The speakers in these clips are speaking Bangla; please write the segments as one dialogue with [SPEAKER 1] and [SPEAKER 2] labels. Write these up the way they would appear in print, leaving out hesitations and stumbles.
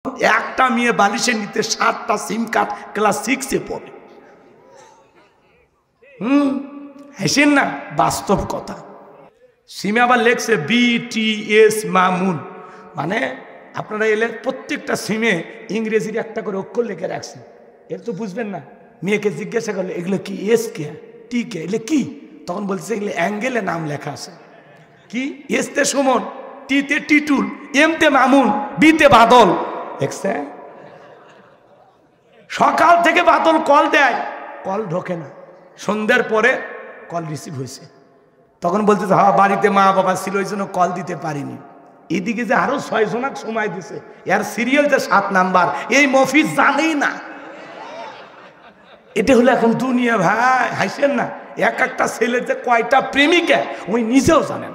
[SPEAKER 1] একটা মেয়ে বালিশের নিতে 7টা সিম কার্ড ক্লাস 6-এ পড়ে। হাসেন না, বাস্তব কথা। সিমে আবার লেখছে BTS মামুন, মানে আপনারা এলে প্রত্যেকটা সিমে ইংরেজির একটা করে অক্ষর লিখে রাখছেন, এর তো বুঝবেন না। মেয়েকে জিজ্ঞাসা করলে এগুলো কি, এস কে টি কে, এগুলো কি? তখন বলছে এগুলো অ্যাঙ্গেলে নাম লেখা আছে। কি? এসতে সুমন, টিতে টিটুল, এমতে মামুন, বিতে বাদল। দেখছে? সকাল থেকে বাদল কল দেয়, কল ঢোকে না। সন্ধ্যার পরে কল রিসিভ হয়েছে, তখন বলতে হ্যাঁ বাড়িতে মা বাবা ছিল ওই জন্য কল দিতে পারিনি। এদিকে যে আরো 6 জনাক সময় দিছে, এর সিরিয়াল যে 7 নাম্বার, এই মফিজ জানেই না। এটা হলো এখন দুনিয়া ভাই, হাসেন না। এক একটা ছেলের যে কয়টা প্রেমিকা ওই নিজেও জানেন।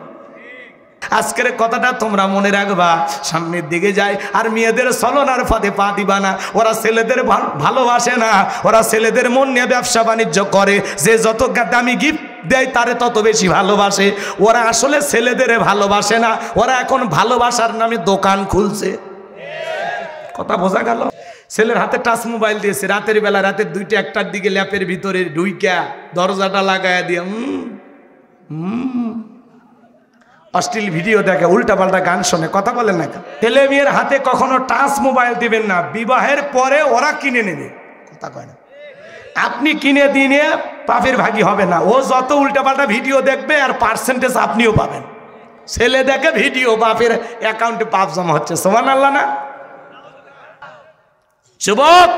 [SPEAKER 1] আজকের কথাটা তোমরা মনে রাখবা, সামনের দিকে যায় আর মেয়েদের ছলনার ফাঁদে পা দিবা না। ওরা ছেলেদের ভালোবাসে না, ওরা ছেলেদের মন নিয়ে ব্যবসা বাণিজ্য করে, যে যত দামি গিফট দেয় তারে তত বেশি ভালোবাসে। ওরা আসলে ছেলেদের ভালোবাসে না, ওরা এখন ভালোবাসার নামে দোকান খুলছে। কথা বোঝা গেল? ছেলের হাতে টাচ মোবাইল দিয়েছে, রাতের বেলা, রাতের 2টা 1টার দিকে ল্যাপের ভিতরে ঢুইকা দরজাটা লাগায়া দিয়ে অশ্লীল ভিডিও দেখে, উল্টা পাল্টা গান শোনে। কথা বলেন না? ছেলে মেয়ের হাতে কখনো টাচ মোবাইল দিবেন না, বিবাহের পরে ওরা কিনে নেবে। কথা কয় না? আপনি কিনে দিনে পাপের ভাগী হবে না। ও যত উল্টা পাল্টা ভিডিও দেখবে আর পার্সেন্টেজ আপনিও পাবেন। ছেলে দেখে ভিডিও, বাপের অ্যাকাউন্টে পাপ জমা হচ্ছে। সুবহানাল্লাহ না? যুবক,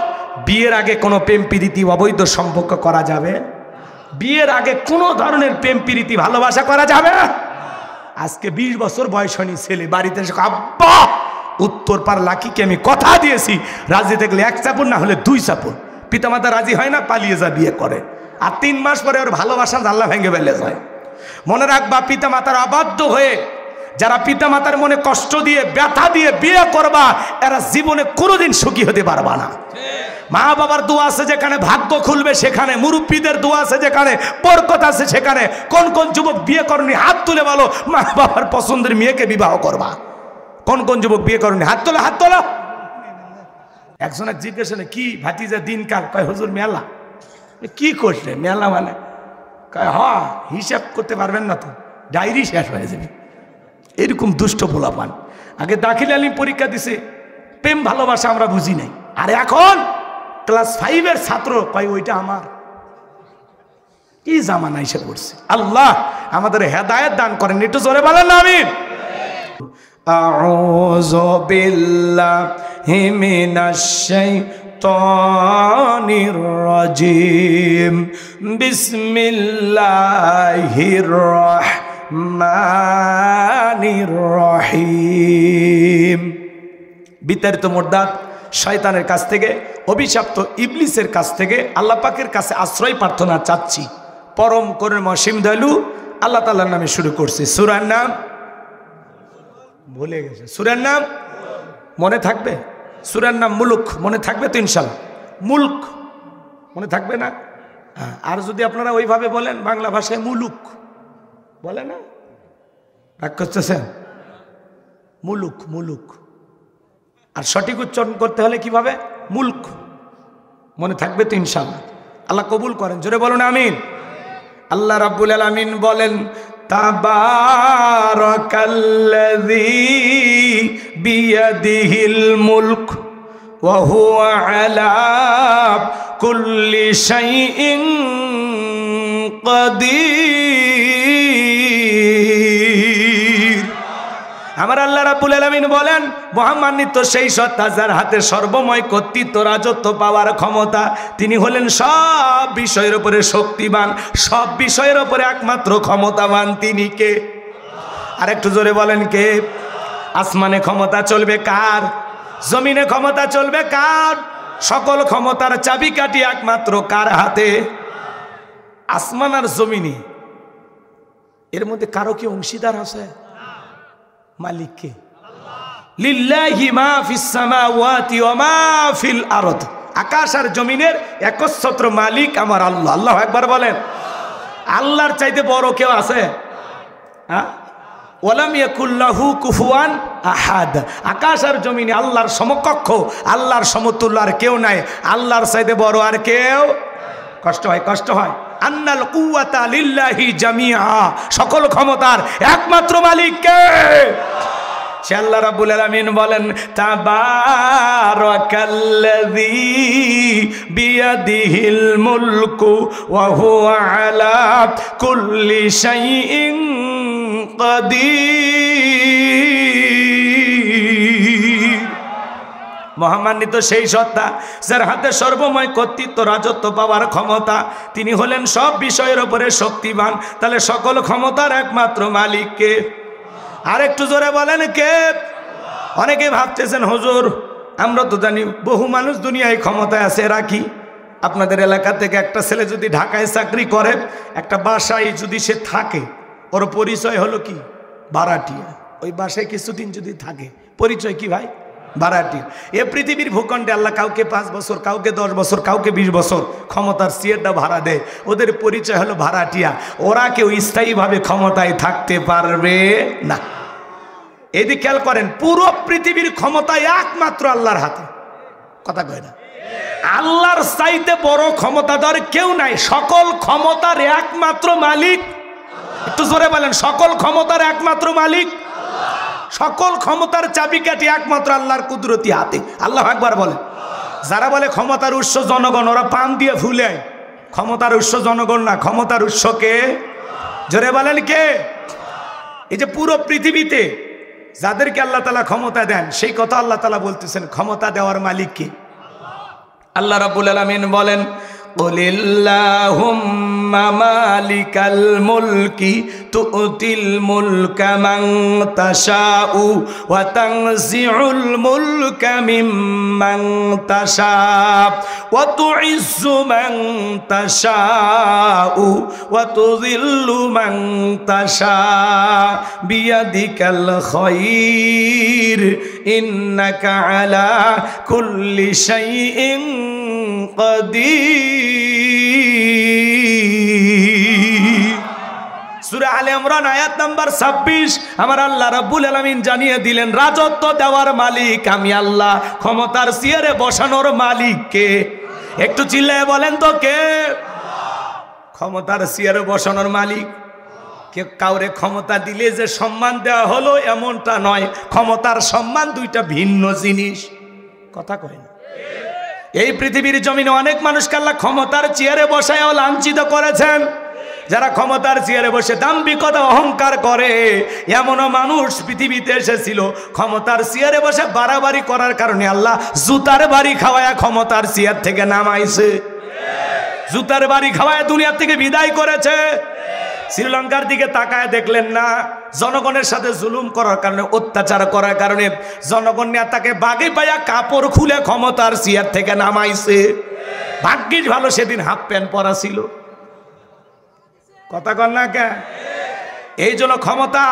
[SPEAKER 1] বিয়ের আগে কোনো প্রেম প্রীতি অবৈধ সম্পর্ক করা যাবে? বিয়ের আগে কোনো ধরনের প্রেম প্রীতি ভালোবাসা করা যাবে? আজকে 20 বছর বয়স হয়নি, ছেলে বাড়িতে এসে আব্বা উত্তরপাড়া লাকিকে আমি কথা দিয়েছি, রাজি থাকলে 1 চাপুর, না হলে 2 চাপুর। পিতামাতা রাজি হয় না, পালিয়ে যা বিয়ে করে। আর 3 মাস পরে ওর ভালোবাসা আল্লাহ ভেঙে ফেলে যায়। মনে রাখবা, পিতামাতার অবাধ্য হয়ে যারা পিতামাতার মনে কষ্ট দিয়ে ব্যথা দিয়ে বিয়ে করবা, এরা জীবনে কোনোদিন সুখী হতে পারবা না। মা বাবার দোয়া আছে যেখানে ভাগ্য খুলবে সেখানে, মুরব্বীদের দোয়া আছে যেখানে বরকত আছে সেখানে। কোন কোন যুবক বিয়ে করনি হাত তুলে বলো, মা বাবার পছন্দের মেয়েকে বিবাহ করবা। কোন কোন যুবক বিয়ে করনি হাত তোলা, হাত তোলা। একজনের জিজ্ঞেস কি ভাতিজা দিনকাল, কয় হুজুর মেলা। কি করছে মেলা মানে? কয় হ্যাঁ, হিসাব করতে পারবেন না তো, ডায়েরি শেষ হয়ে যাবে। এরকম দুষ্ট পোলাপান। আগে দাখিল আলিম পরীক্ষা দিছে, প্রেম ভালোবাসা আমরা বুঝি নাই, আর এখন ক্লাস 5-এর ছাত্র কয় ওইটা আমার। কি জামানা এসে পড়ছে। আল্লাহ আমাদের হেদায়েত দান করেন, একটু জোরে বলেন না আমিন। আউযু বিল্লাহি মিনাশ শাইতানির রাজিম। বিসমিল্লাহির রাহমানির রহিম। বিতাড়িত মুরদাদ শয়তানের কাছ থেকে, অভিশপ্ত ইবলিসের কাছ থেকে আল্লাহ পাকের কাছে আশ্রয় প্রার্থনা চাচ্ছি। পরম করুণাময় অসীম দয়ালু আল্লাহ তাআলার নামে শুরু করছি। সূরার নাম ভুলে গেছে। সূরার নাম মনে থাকবে? সূরার নাম মুলক। মনে থাকবে তো ইনশাআল্লাহ? মুলক মনে থাকবে না? হ্যাঁ। আর যদি আপনারা ওইভাবে বলেন বাংলা ভাষায় মুলুক বলে না, রাগ করতেছেন? মুলুক, মুলুক। আর সঠিক উচ্চারণ করতে হলে কিভাবে? মুলক। মনে থাকবে তো ইনশাআল্লাহ? আল্লাহ কবুল করেন, জোরে বলুন আমিন। আল্লাহ রাব্বুল আলামিন বলেন, তাবারাকাল্লাযী বিয়াদিহিল মুলক ওয়া হুয়া আলা কুল্লি শাইইন কাদির। আমার আল্লাহ রাব্বুল আলামিন বলেন, মহামান্বিত সেই সত্তা যার হাতে সর্বময় কর্তৃত্ব, রাজত্ব পাওয়ার ক্ষমতা। তিনি হলেন সব বিষয়ের উপরে শক্তিমান, সব বিষয়ের উপরে একমাত্র ক্ষমতাবান। তিনি কে? আর একটু জোরে বলেন কে? আসমানে ক্ষমতা চলবে কার? জমিনে ক্ষমতা চলবে কার? সকল ক্ষমতার চাবিকাঠি একমাত্র কার হাতে? আসমান আর জমিনে, এর মধ্যে কারো কি অংশীদার আছে? মালিককে? লিল্লাহি মা ফিস সামাওয়াতি ওয়া মা ফিল আরদ। আকাশ আর জমিনের একচ্ছত্র মালিক আমার আল্লাহ। আল্লাহু আকবার বলেন। আল্লাহর চাইতে বড় কেউ আছে? হ্যাঁ, ওয়ালাম ইয়াকুল্লাহু কুফুয়ান আহাদ। আকাশ আর জমিনে আল্লাহর সমকক্ষ, আল্লাহর সমতুল্য আর কেউ নাই, আল্লাহর চাইতে বড় আর কেউ। কষ্ট হয়, কষ্ট হয়। আন্নাল কুওয়াতা লিল্লাহি জামিআ, সকল ক্ষমতার একমাত্র মালিক কে? সে আল্লাহ রাব্বুল আলামিন বলেন, তাবারাকাল্লাযী বিয়াদিহিল মুলকু ওয়া হুয়া আলা কুল্লি শাইইন কাদির। মহামান্বিত সেই সত্তা যার হাতে সর্বময় কর্তৃত্ব, রাজত্ব পাওয়ার ক্ষমতা, তিনি হলেন সব বিষয়ের উপরে শক্তিমান। তাহলে সকল ক্ষমতার একমাত্র মালিক কে? আর একটু জোরে বলেন কে? অনেকে ভাবতেছেন হুজুর আমরা তো জানি বহু মানুষ দুনিয়ায় ক্ষমতায় আছে, এরা কি? আপনাদের এলাকা থেকে একটা ছেলে যদি ঢাকায় চাকরি করে, একটা বাসায় যদি সে থাকে, ওর পরিচয় হলো কি? ভাড়াটিয়া। ওই বাসায় কিছুদিন যদি থাকে, পরিচয় কি ভাই? ভাড়াটিয়া। এ পৃথিবীর ভূখণ্ডে আল্লাহ কাউকে 5 বছর, কাউকে 10 বছর, কাউকে 20 বছর ক্ষমতার চেয়ারটা ভাড়া দেয়, ওদের পরিচয় হলো ভাড়াটিয়া। ওরা কেউ স্থায়ীভাবে ক্ষমতায় থাকতে পারবে না। এদিকে খেয়াল করেন, পুরো পৃথিবীর ক্ষমতা একমাত্র আল্লাহর হাতে। কথা কয় না? আল্লাহর চাইতে বড় ক্ষমতাধর কেউ নাই। সকল ক্ষমতার একমাত্র মালিক, একটু জোরে বলেন, সকল ক্ষমতার একমাত্র মালিক। সকল ক্ষমতার চাবিকাঠি একমাত্র আল্লাহর কুদরতি হাতে। আল্লাহু আকবার বলেন। যারা বলে ক্ষমতার উৎস জনগণ, ওরা পান দিয়ে ফুলে। ক্ষমতার উৎস জনগণ না, ক্ষমতার উৎস কে? জোরে বলেন কে? এই যে পুরো পৃথিবীতে যাদেরকে আল্লাহ তাআলা ক্ষমতা দেন, সেই কথা আল্লাহ তাআলা বলতেছেন, ক্ষমতা দেওয়ার মালিক কে? আল্লাহ রাব্বুল আলামিন বলেন, কুলিল্লাহুম্মা মালিকাল মুলকি তুতিল মুলকা মান তাশাউ ওয়া তানজিউল মুলকা মিম্মান তাশা ওয়া তুইজ্জু মান তাশাউ ওয়া তুযিল্লু মান তাশা বিয়াদিকাল খায়র ইন্নাকা আলা কুল্লি শাইইন সূরা আলে ইমরান আয়াত নাম্বার 26 আমার আল্লাহ রাব্বুল আলামিন জানিয়ে দিলেন, রাজত্ব দেওয়ার মালিক আমি আল্লাহ, ক্ষমতার চেয়ারে বসানোর মালিক কে? একটু চিল্লায়ে বলেন তো কে? ক্ষমতার চেয়ারে বসানোর মালিক কে? কাউরে ক্ষমতা দিলে যে সম্মান দেওয়া হলো এমনটা নয়। ক্ষমতার সম্মান দুইটা ভিন্ন জিনিস। কথা কয় না? এই পৃথিবীর জমিনে অনেক মানুষকে আল্লাহ ক্ষমতার চেয়ারে বসায়ও লাঞ্ছিত করেছেন। যারা ক্ষমতার চেয়ারে বসে দাম্ভিকতা অহংকার করে, এমনও মানুষ পৃথিবীতে এসেছিল ক্ষমতার চেয়ারে বসে বাড়াবাড়ি করার কারণে আল্লাহ জুতার বাড়ি খাওয়ায় ক্ষমতার চেয়ার থেকে নামাইছে। জুতার বাড়ি খাওয়ায় দুনিয়া থেকে বিদায় করেছে। শ্রীলঙ্কার দিকে তাকায় দেখলেন না? জনগণের সাথে জুলুম করার কারণে, অত্যাচার করার কারণে জনগণ নেতাকে বাগে পায়া কাপড় খুলে ক্ষমতার চেয়ার থেকে নামাইছে। ভাগ্যিস ভালো সেদিন হাফ প্যান্ট পরা ছিল। কথা কন না কে? এই জন্য ক্ষমতা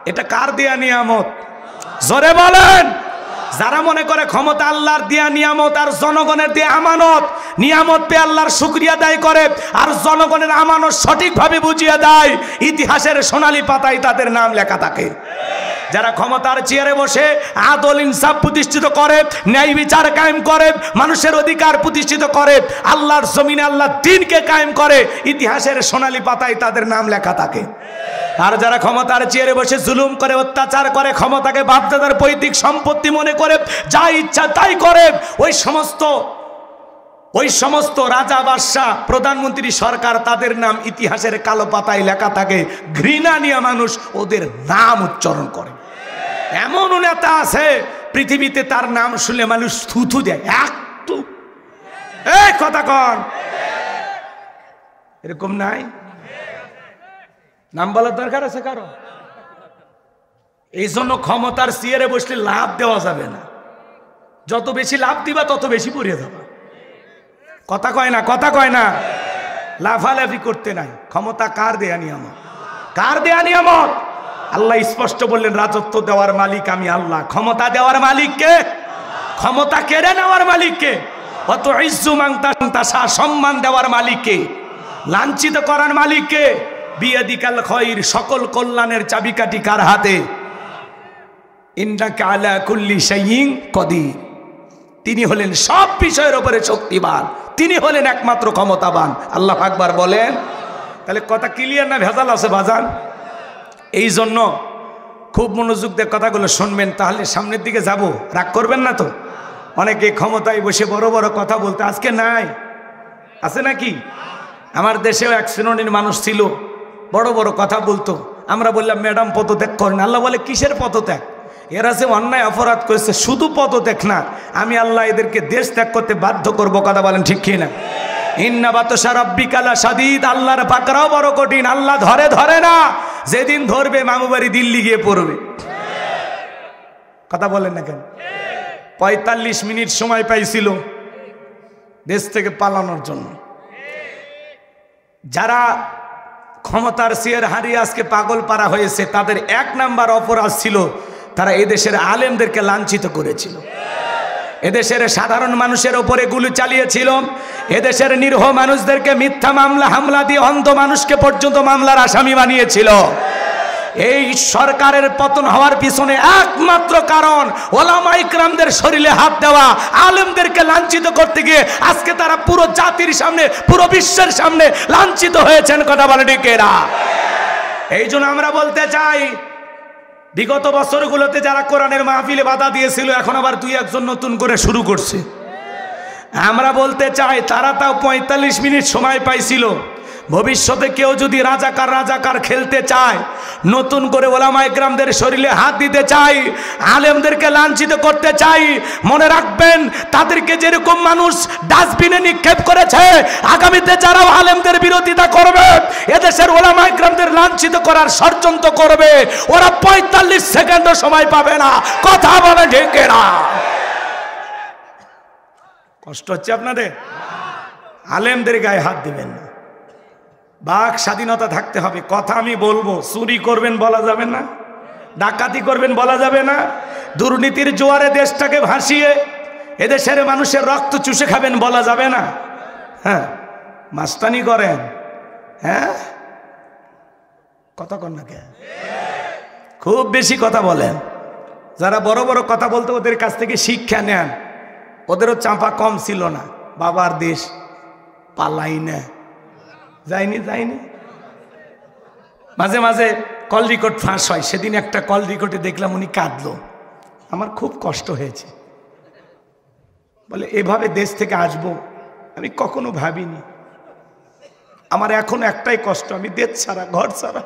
[SPEAKER 1] এটা কার দেয়া নিয়ামত? জোরে বলেন। যারা মনে করে ক্ষমতা আল্লাহর দেয়া নিয়ামত আর জনগণের দেয়া আমানত, নিয়ামত পেয়ে আল্লাহর শুকরিয়া আদায় করে আর জনগণের আমানত সঠিকভাবে বুঝিয়ে দেয়, ইতিহাসের সোনালী পাতায় তাদের নাম লেখা থাকে। যারা ক্ষমতার চেয়ারে বসে আদল ইনসাফ প্রতিষ্ঠিত করে, ন্যায় বিচার কায়েম করে, মানুষের অধিকার প্রতিষ্ঠিত করে, আল্লাহর জমিনে আল্লাহর দ্বীনকে কায়েম করে, ইতিহাসের সোনালী পাতায় তাদের নাম লেখা থাকে। আর যারা ক্ষমতার চেয়ারে বসে জুলুম করে, অত্যাচার করে, ক্ষমতাকে বাপদাদার পৈতৃক সম্পত্তি মনে করে যা ইচ্ছা তাই করে, ওই সমস্ত রাজা বাদশা প্রধানমন্ত্রী সরকার, তাদের নাম ইতিহাসের কালো পাতায় লেখা থাকে। ঘৃণা নিয়ে মানুষ ওদের নাম উচ্চারণ করে। এমন নেতা আছে পৃথিবীতে তার নাম শুনলে মানুষ থুথু দেয়। একটু এই কথা কন, এরকম নাই? নাম বলার দরকার আছে কারো? এই জন্য ক্ষমতার চেয়ারে বসলে লাভ দেওয়া যাবে না। যত বেশি লাভ দিবা তত বেশি পড়ে যাবা। কথা কয় না? কথা কয় না? লাফালাফি করতে নাই। ক্ষমতা কার দেয়া নিয়ামত? কার দেয়া নিয়ামত? আল্লাহ স্পষ্ট বললেন, রাজত্ব দেওয়ার মালিক আমি আল্লাহ। ক্ষমতা দেওয়ার মালিক কে? ক্ষমতা কেড়ে নেওয়ার মালিক কে? অত ইজ্জু মান তাশা, সম্মান দেওয়ার মালিক কে? লাঞ্ছিত করার মালিক কে? বিয়াদিকাল খায়র, সকল কল্যাণের চাবিকাঠি কার হাতে? ইন্নাকা আলা কুল্লি শাইইন কদির। তিনি হলেন সব বিষয়ের উপরে শক্তিমান, তিনি হলেন একমাত্র ক্ষমতাবান। আল্লাহু আকবার বলেন। তাহলে কথা ক্লিয়ার না ভেজাল আছে বাজান? এই জন্য খুব মনোযোগ দিয়ে কথাগুলো শুনবেন, তাহলে সামনের দিকে যাব। রাগ করবেন না তো? অনেকে ক্ষমতায় বসে বড় বড় কথা বলতে আজকে নাই, আছে নাকি? আমার দেশেও এক শ্রেণীর মানুষ ছিল, বড় বড় কথা বলতো। আমরা বললাম ম্যাডাম পদত্যাগ করেন। আল্লাহ বলে কিসের পদত্যাগ? এরা যে অন্যায় অপরাধ করেছে, শুধু পদত্যাগ না, আমি আল্লাহ এদেরকে দেশ ত্যাগ করতে বাধ্য করব। কথা বলেন ঠিক কি না? ইন্না বাতশা রাব্বিকা লাশাদীদ, আল্লাহর পাকড়াও বড় কঠিন। আল্লাহ ধরে না, যেদিন ধরবে মামু বাড়ি দিল্লি গিয়ে পড়বে। কথা বলেন না কেন? 45 মিনিট সময় পাইছিল দেশ থেকে পালানোর জন্য। যারা ক্ষমতার চেয়ার হারিয়ে আজকে পাগল পারা হয়েছে, তাদের 1 নাম্বার অপরাধ ছিল তারা এদেশের আলেমদেরকে লাঞ্ছিত করেছিল, এদেশের সাধারণ মানুষের ওপরে গুলি চালিয়েছিল, এদেশের নিরীহ মানুষদেরকে মিথ্যা মামলা হামলা দিয়ে অন্ধ মানুষকে পর্যন্ত মামলার আসামি বানিয়েছিল। এই সরকারের পতন হওয়ার পিছনে একমাত্র কারণ ওলামা ইকরামদের শরীরে হাত দেওয়া, আলেমদেরকে লাঞ্ছিত করতে গিয়ে আজকে তারা পুরো জাতির সামনে, পুরো বিশ্বের সামনে লাঞ্ছিত হয়েছেন। কথা বলে ঠিক এরা? এই জন্য আমরা বলতে চাই, বিগত বছরগুলোতে যারা কোরআনের মাহফিলে বাধা দিয়েছিল, এখন আবার 2-1 নতুন করে শুরু করছে। আমরা বলতে চাই, তারা তাও 45 মিনিট সময় পাইছিল। ভবিষ্যতে কেউ যদি রাজাকার খেলতে চায়, নতুন করে ওলামা ইকরামদের শরীরে হাত দিতে চাই, আলেমদেরকে লাঞ্ছিত করতে চাই, মনে রাখবেন তাদেরকে যেরকম মানুষ ডাস্টবিনে নিক্ষেপ করেছে, আগামীতে যারা আলেমদের বিরোধিতা করবে, এদেশের ওলামা ইকরামদের লাঞ্ছিত করার ষড়যন্ত্র করবে, ওরা 45 সেকেন্ডও সময় পাবে না। কথা বলে ঠিক না? কষ্ট হচ্ছে আপনাদের? আলেমদের গায়ে হাত দিবেন না। বাক স্বাধীনতা থাকতে হবে। কথা আমি বলবো, চুরি করবেন বলা যাবে না, ডাকাতি করবেন বলা যাবে না, দুর্নীতির জোয়ারে দেশটাকে ভাসিয়ে এদেশের মানুষের রক্ত চুষে খাবেন বলা যাবে না। হ্যাঁ, মাস্তানি করেন, হ্যাঁ, কথা কন না কে? খুব বেশি কথা বলেন। যারা বড় বড় কথা বলতো ওদের কাছ থেকে শিক্ষা নেন। ওদেরও চাপা কম ছিল না, বাবার দেশ পালাই না, যায়নি। মাঝে মাঝে কল রেকর্ড ফাঁস হয়। সেদিন একটা কল রেকর্ডে দেখলাম উনি কাঁদলো, আমার খুব কষ্ট হয়েছে। বলে এভাবে দেশ থেকে আসবো আমি কখনো ভাবিনি। আমার এখন একটাই কষ্ট, আমি দেশ ছাড়া, ঘর ছাড়া।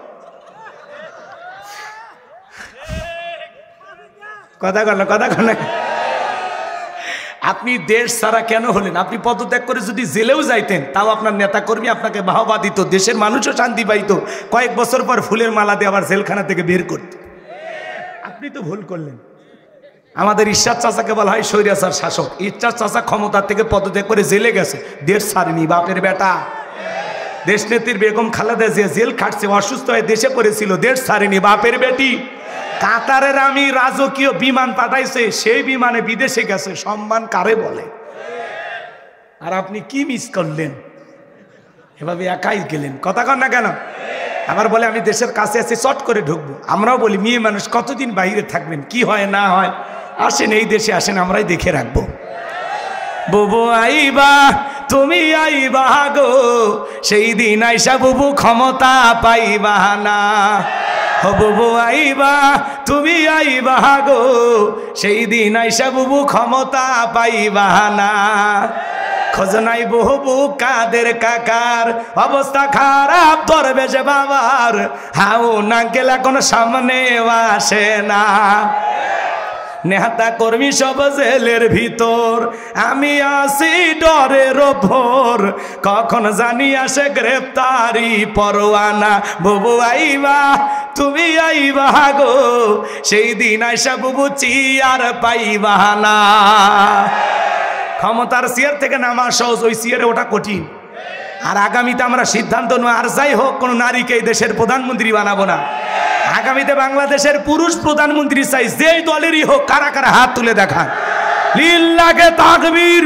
[SPEAKER 1] কথা কন। আপনি দেশ ছাড়া কেন হলেন? আপনি পদত্যাগ করে যদি জেলেও যাইতেন, তাও আপনার নেতাকর্মী আপনাকে বাহবা দিত, দেশের মানুষও শান্তি পাইত। কয়েক বছর পর ফুলের মালা দিয়ে আবার জেলখানা থেকে বের করত। আপনি তো ভুল করলেন। আমাদের ইরশাদ চাচাকে বলা হয় স্বৈরাচার শাসক। ইরশাদ চাচা ক্ষমতার থেকে পদত্যাগ করে জেলে গেছে, দেশ ছাড়েনি। বাপের বেটা। দেশনেত্রীর বেগম খালেদা জিয়া জেল খাটছে, অসুস্থ হয়ে দেশে পড়েছিল, দেশ ছাড়েনি। বাপের বেটি। কাতারের আমি রাজকীয় বিমান পাঠাইছে, সেই বিমানে বিদেশে গেছে। সম্মান কারে বলে? আর আপনি কি মিস করলেন? এভাবে একাই গেলেন। কথা কন না কেন? আবার বলে আমি দেশের কাছে আছি, চট করে ঢুকবো। আমরাও বলি মেয়ে মানুষ কতদিন বাইরে থাকবেন, কি হয় না হয়, আসেন এই দেশে আসেন, আমরাই দেখে রাখবো। বুবু আইবা তুমি আইবা গো, সেই দিন আইসা বুবু ক্ষমতা পাইবা না। বুবু আইবা তুমি আইবা গো, সেই দিন আইসা বুবু ক্ষমতা পাইবা না। খোঁজ নাই বহু কাদের কাকার, অবস্থা খারাপ দরবেশ বাবার, হাউ না গেলে কোনো সামনে আসে না। নেতা কর্মী সব জেলের ভিতর, আমি আসি ডরের ওপর, কখন জানি আসে গ্রেফতারি পরোয়ানা। বুবু আইবা তুমি আইবা গো, সেই দিন আইসা বুবু চিয়ার পাইবা না। ক্ষমতার চেয়ার থেকে নামা সহজ, ওই চেয়ারে ওটা কঠিন। আর আগামীতে আমরা সিদ্ধান্ত নেব, আর যাই হোক কোনো নারীকে এই দেশের প্রধানমন্ত্রী বানাবো না। আগামীতে বাংলাদেশের পুরুষ প্রধানমন্ত্রী চাই, যেই দলেরই হোক। কারা কারা হাত তুলে দেখান? লিল্লাহে তাকবীর।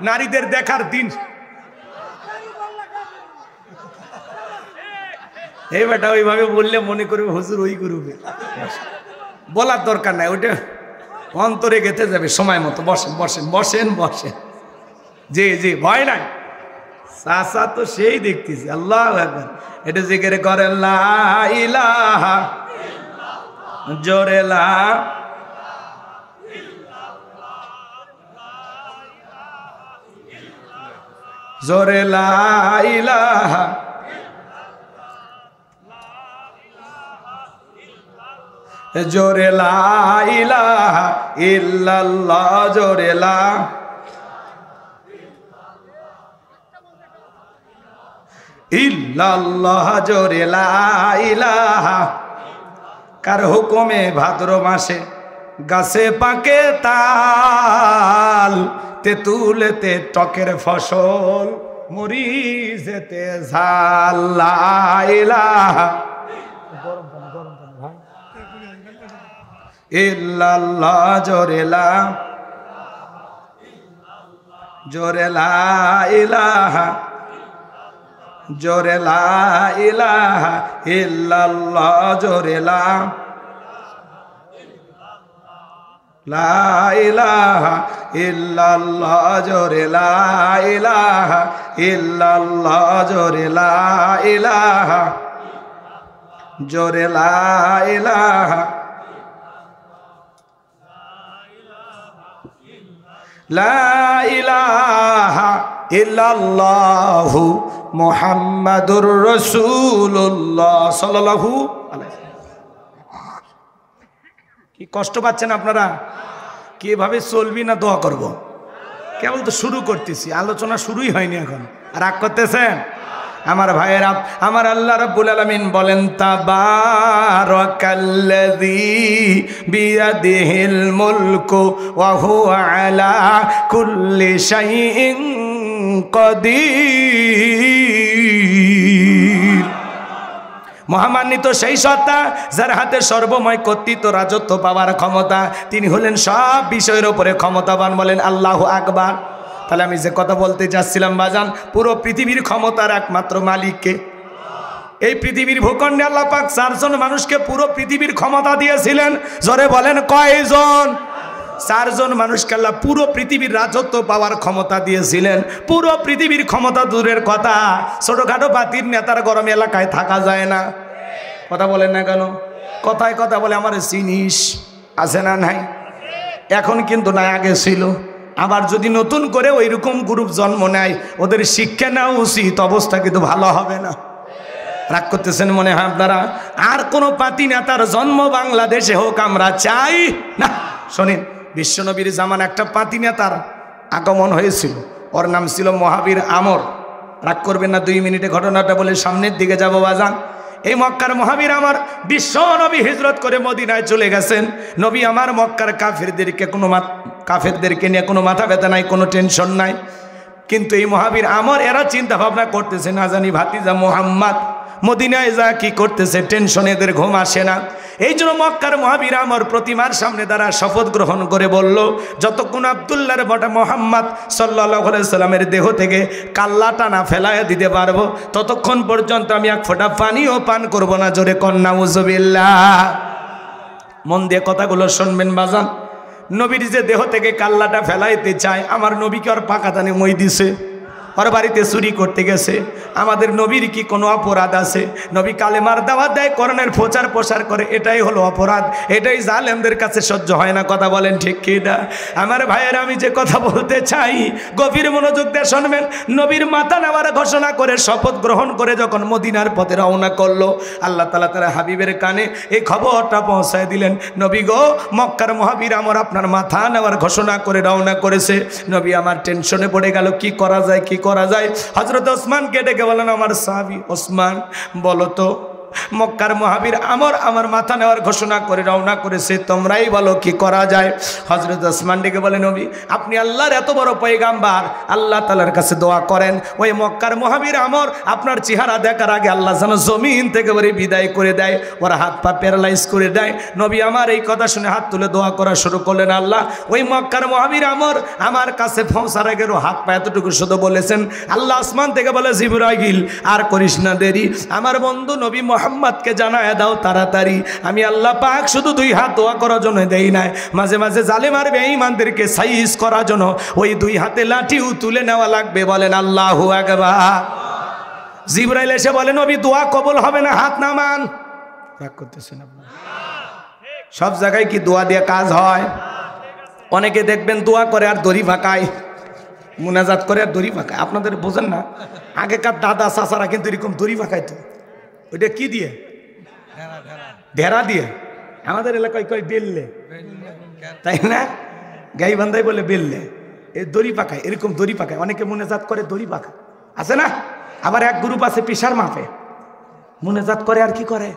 [SPEAKER 1] নারীদের দেখার দিন। এই বেটা ওইভাবে বললে মনে করবে হুজুর ওই করবে, বলার দরকার নাই, ওইটা অন্তরে গেঁথে যাবে সময় মতো। বসেন বসেন বসেন বসেন, জি জি ভয় নাই, চাচা তো সেই দেখতেছি। আল্লাহু আকবার, এটা জিকির করেন লা ইলাহা, জোরে লা, জোরে লা ইলাহা, জোরে লা ইলাহা ইল্লাল্লাহ, জোরে লা ইল্লাল্লাহ, জোরে লা ইলাহা। কার হুকুমে ভাদ্র মাসে গাছে পাকে তাল, তেঁতুলেতে টকের ফসল, মরিচেতে ঝাল। লা ইলাহা ইল্লাল্লাহ, জোরে লা, জোরে লা ইলাহা, জোরে লা ইলাহা ইল্লাল্লাহ, জোরে লা, লা ইলাহা ইল্লাল্লাহ, জোরে লা ইলাহা ইল্লাল্লাহ, জোরে লা ইলাহা, জোরে লা ইলাহা, লা ইলাহা ইল্লাল্লাহু মুহাম্মাদুর রাসূলুল্লাহ সাল্লাল্লাহু আলাইহি। কি কষ্ট পাচ্ছেন আপনারা? কিভাবে চলবি না দোয়া করব? কেবল তো শুরু করতেছি, আলোচনা শুরুই হয়নি এখন, রাগ করতেছেন আমার ভাইয়েরা? আমার আল্লাহ রাব্বুল আলামিন বলেন তাবারাকাল্লাযী বিয়াদিহিল মুলকু ওয়া হুয়া আলা কুল্লি শাইইন কাদির। মহামান্বিত সেই সত্তা যার হাতে সর্বময় কর্তৃত্ব, রাজত্ব পাওয়ার ক্ষমতা, তিনি হলেন সব বিষয়ের উপরে ক্ষমতাবান। বলেন আল্লাহু আকবার। তাহলে আমি যে কথা বলতে যাচ্ছিলাম বাজান, পুরো পৃথিবীর ক্ষমতার একমাত্র মালিককে। এই পৃথিবীর ভূখণ্ডে আল্লাহ পাক 4 জন মানুষকে পুরো পৃথিবীর ক্ষমতা দিয়েছিলেন। জোরে বলেন কয়জন? 4 জন মানুষকে আল্লাহ পুরো পৃথিবীর রাজত্ব পাওয়ার ক্ষমতা দিয়েছিলেন। পুরো পৃথিবীর ক্ষমতা দূরের কথা, ছোটখাটো পাতির নেতার গরম এলাকায় থাকা যায় না। কথা বলেন না কেন? কথায় কথা বলে আমার জিনিস আছে না নাই? এখন কিন্তু না, আগে ছিল। আবার যদি নতুন করে ওই রকম গ্রুপ জন্ম নেয়, ওদের শিক্ষা নেওয়া উচিত, অবস্থা কিন্তু ভালো হবে না। রাগ করতেছেন মনে হয় আপনারা? আর কোনো পাতি নেতার জন্ম বাংলাদেশে হোক আমরা চাই না। শোনেন, বিশ্বনবীর জামান একটা পাতি নেতার আগমন হয়েছিল, ওর নাম ছিল মহাবীর আমর। রাগ করবেন না, 2 মিনিটে ঘটনাটা বলে সামনের দিকে যাব বাজান। এই মক্কার মহাবীর আমার বিশ্ব নবী হিজরত করে মদিনায় চলে গেছেন। নবী আমার মক্কার কাফেরদেরকে নিয়ে কোনো মাথা ব্যথা নাই, কোনো টেনশন নাই। কিন্তু এই মহাবীর আমার এরা চিন্তা ভাবনা করতেছে, না জানি ভাতিজা মোহাম্মদ মদিনায় যা কি করতেছে, টেনশনে এদের ঘুম আসে না। এই জন্য মক্কার মহাবীর আমার প্রতিমার সামনে দ্বারা শপথ গ্রহণ করে বলল, যতক্ষণ আব্দুল্লাহর বটা মোহাম্মদ সাল্লাল্লাহু আলাইহি সাল্লামের দেহ থেকে কাল্লাটা না ফেলাইয়া দিতে পারবো, ততক্ষণ পর্যন্ত আমি এক ফোঁটা পানিও পান করব না। জোরে কন্যা উযুবিল্লাহ। মন দিয়ে কথাগুলো শুনবেন বাজান। নবীর যে দেহ থেকে কাল্লাটা ফেলাইতে চায়, আমার নবীকে আর পাকাতানে মই দিছে, ওর বাড়িতে চুরি করতে গেছে। আমাদের নবীর কি কোনো অপরাধ আছে? নবী কালেমার দাওয়াত দেয়, কোরআনের প্রচার প্রসার করে, এটাই হলো অপরাধ। এটাই জালেমদের কাছে সহ্য হয় না। কথা বলেন ঠিক কি না? আমার ভাইয়েরা, আমি যে কথা বলতে চাই গভীর মনোযোগ দিয়ে শুনবেন। নবীর মাথা নেওয়ার ঘোষণা করে শপথ গ্রহণ করে যখন মদিনার পথে রওনা করলো, আল্লাহ তাআলা তার হাবিবের কানে এই খবরটা পৌঁছায় দিলেন, নবী গো, মক্কার মহাবীর আমার আপনার মাথা নেওয়ার ঘোষণা করে রওনা করেছে। নবী আমার টেনশনে পড়ে গেল, কি করা যায়, কি করা যায়। হযরত ওসমানকে ডেকে বলেন, আমার সাহাবী ওসমান, বলো তো, মক্কার মহাবীর আমার মাথা নেওয়ার ঘোষণা করে রওনা করেছে, তোমরাই বলো কি করা যায়। হযরত ওসমান ডেকে বলে, নবী আপনি আল্লাহর এত বড় পয়গাম্বার, আল্লাহ তাআলার কাছে দোয়া করেন, ওই মক্কার মহাবীর আপনার চেহারা দেখার আগে আল্লাহ যেন জমিন থেকে বলে বিদায় করে দেয়, ওরা হাত পা প্যারালাইজ করে দেয়। নবী আমার এই কথা শুনে হাত তুলে দোয়া করা শুরু করলেন, আল্লাহ ওই মক্কার মহাবীর আমার কাছে পৌঁছার আগে হাত পা এতটুকু শুধু বলেছেন। আল্লাহ আসমান থেকে বলে, জিবরাইল আর করিস না দেরি, আমার বন্ধু নবী মুহাম্মদকে জানায় দাও তাড়াতাড়ি। আমি আল্লাহ পাক শুধু 2 হাত দোয়া করার জন্য দেই নাই, মাঝে মাঝে জালেম আর বেঈমানদেরকে সাইজ করার জন্য ওই 2 হাতে লাঠিও তুলে নেওয়া লাগবে। বলেন আল্লাহু আকবার। জিবরাইল এসে বলে নবী দোয়া কবুল হবে না, হাত নামান। রাগ করতেছেন আপনারা? সব জায়গায় কি দোয়া দিয়ে কাজ হয়? অনেকে দেখবেন দোয়া করে আর দড়ি ফাঁকায়, মুনাজাত করে আর দড়ি ফাঁকায়। আপনাদের বোঝেন না, আগেকার দাদা চাচারা কিন্তু এরকম দড়ি ফাঁকাইতো। ওইটা কি দিয়ে? ঢেরা দিয়ে। আমাদের এলাকায় কয় বেললে, তাই না? গাইবান্ধায় বলে বেললে। এই দড়ি পাকায়, এরকম দড়ি পাকায়। অনেকে মুনাজাত করে দড়ি পাকায়, আছে না? আবার এক গ্রুপ আছে পিসার মাপে, মুনাজাত করে আর কি করে?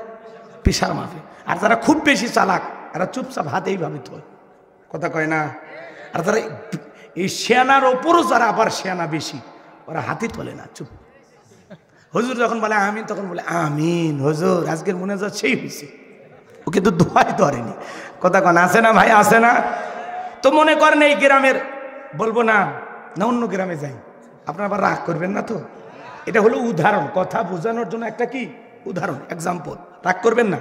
[SPEAKER 1] পিসার মাপে। আর যারা খুব বেশি চালাক এরা চুপচাপ হাতে এইভাবে তোলে, কথা কয় না? আর যারা এই শেয়ানার ওপরও যারা আবার শেয়ানা বেশি, ওরা হাতে তোলে না, চুপ। হুজুর যখন বলে আমিন তখন বলে আমিন। হুজুর আজকের মুনাজাত সেই হয়েছে, ও কিন্তু দোয়াই ধরেনি, কথা কন আছে না ভাই? আছে না? তো মনে করেন এই গ্রামের, বলবো না না অন্য গ্রামে যাই, আপনারা আবার রাগ করবেন না তো? এটা হলো উদাহরণ, কথা বোঝানোর জন্য একটা কি উদাহরণ, এক্সাম্পল, রাগ করবেন না।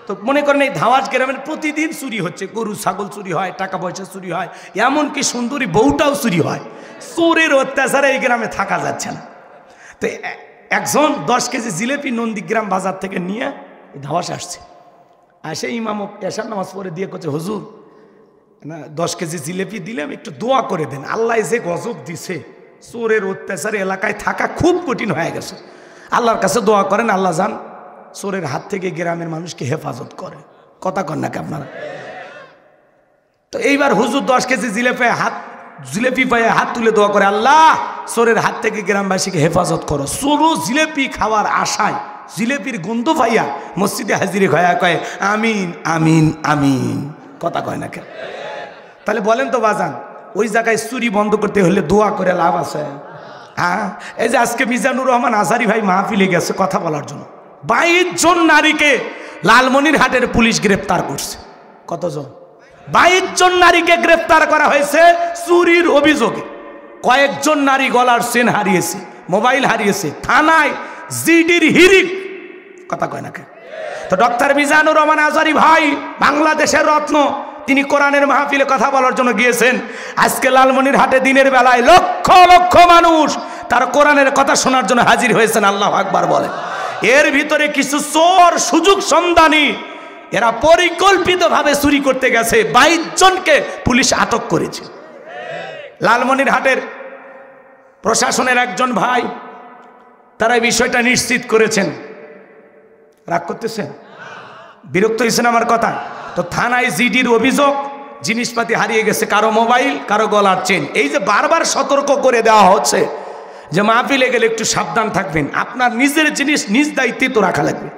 [SPEAKER 1] তো মনে করেন এই ধাওয়াজ গ্রামের প্রতিদিন চুরি হচ্ছে, গরু ছাগল চুরি হয়, টাকা পয়সা চুরি হয়, এমনকি সুন্দরী বউটাও চুরি হয়। চোরের অত্যাচারে এই গ্রামে থাকা যাচ্ছে না। তো একজন 10 কেজি জিলেপি নন্দীগ্রাম বাজার থেকে নিয়ে ধাওয়াস আসছে, আসে ইমাম এশার নামাজ পড়ে দিয়ে করছে হুজুর না 10 কেজি জিলেপি দিলাম, একটু দোয়া করে দেন, আল্লাহ যে গজব দিছে, চোরের অত্যাচারে এলাকায় থাকা খুব কঠিন হয়ে গেছে, আল্লাহর কাছে দোয়া করেন, আল্লাহ যান চোরের হাত থেকে গ্রামের মানুষকে হেফাজত করে। কথা কন নাকি আপনারা? তো এইবার হুজুর 10 কেজি জিলেপি পায়ে হাত তুলে দোয়া করে, আল্লাহ চোরের হাত থেকে গ্রামবাসীকে হেফাজত করো। চোরও জিলেপি খাওয়ার আশায়, জিলেপির গন্ধ পাইয়া মসজিদে হাজিরি হয়ে কয় আমিন আমিন আমিন, কথা কয় না কেন? তাহলে বলেন তো বাজান, ওই জায়গায় চুরি বন্ধ করতে হলে দোয়া করে লাভ আছে? হ্যাঁ, এই যে আজকে মিজানুর রহমান আজারি ভাই মাহফিলে গেছে কথা বলার জন্য, 22 জন নারীকে লালমনিরহাটের পুলিশ গ্রেপ্তার করছে। কতজন? 22 জন নারীকে গ্রেপ্তার করা হয়েছে চুরির অভিযোগে। কয়েকজন নারী গলার চেন হারিয়েছে, মোবাইল হারিয়েছে, থানায় জিডির হিরিক, কথা কয় না কেন? তো ডক্টর মিজানুর রহমান আজারি ভাই বাংলাদেশের রত্ন, তিনি কোরআনের মাহফিলে কথা বলার জন্য গিয়েছেন। আজকে লালমনিরহাটে দিনের বেলায় লক্ষ লক্ষ মানুষ তার কোরআনের কথা শোনার জন্য হাজির হয়েছেন। আল্লাহু আকবার বলে। এর ভিতরে কিছু চোর সুযোগ সন্ধানী, এরা পরিকল্পিতভাবে চুরি করতে গেছে, 22 জনকে পুলিশ আটক করেছে। লালমনিরহাটের প্রশাসনের একজন ভাই তারা এই বিষয়টা নিশ্চিত করেছেন। রাগ করতেছেন? বিরক্ত হয়েছেন আমার কথা? তো থানায় জিডির অভিযোগ, জিনিসপাতি হারিয়ে গেছে, কারো মোবাইল, কারো গলার চেন। এই যে বারবার সতর্ক করে দেওয়া হচ্ছে যে মাহফিলে গেলে একটু সাবধান থাকবেন, আপনার নিজের জিনিস নিজ দায়িত্বে তো রাখা লাগবে,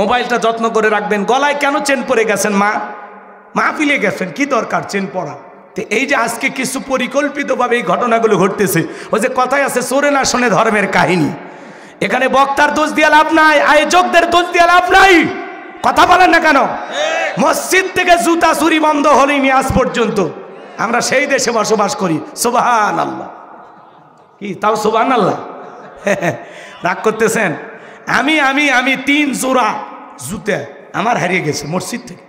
[SPEAKER 1] মোবাইলটা যত্ন করে রাখবেন। গলায় কেন চেন পরে গেছেন? মাহফিলে গেছেন, কি দরকার চেন পরা? তো এই যে আজকে কিছু পরিকল্পিতভাবে এই ঘটনাগুলো ঘটতেছে, ওই যে কথাই আছে চোরে না শোনে ধর্মের কাহিনী। এখানে বক্তার দোষ দিয়ে লাভ নাই, আয়োজকদের দোষ দিয়ে লাভ নাই, কথা বলেন না কেন? মসজিদ থেকে জুতা চুরি বন্ধ হয়নি আজ পর্যন্ত। আমরা সেই দেশে বসবাস করি, সুবহানাল্লাহ। কি তাও সুবহানাল্লাহ? রাগ করতেছেন? আমি 3 জোড়া জুতা আমার হারিয়ে গেছে মসজিদ থেকে।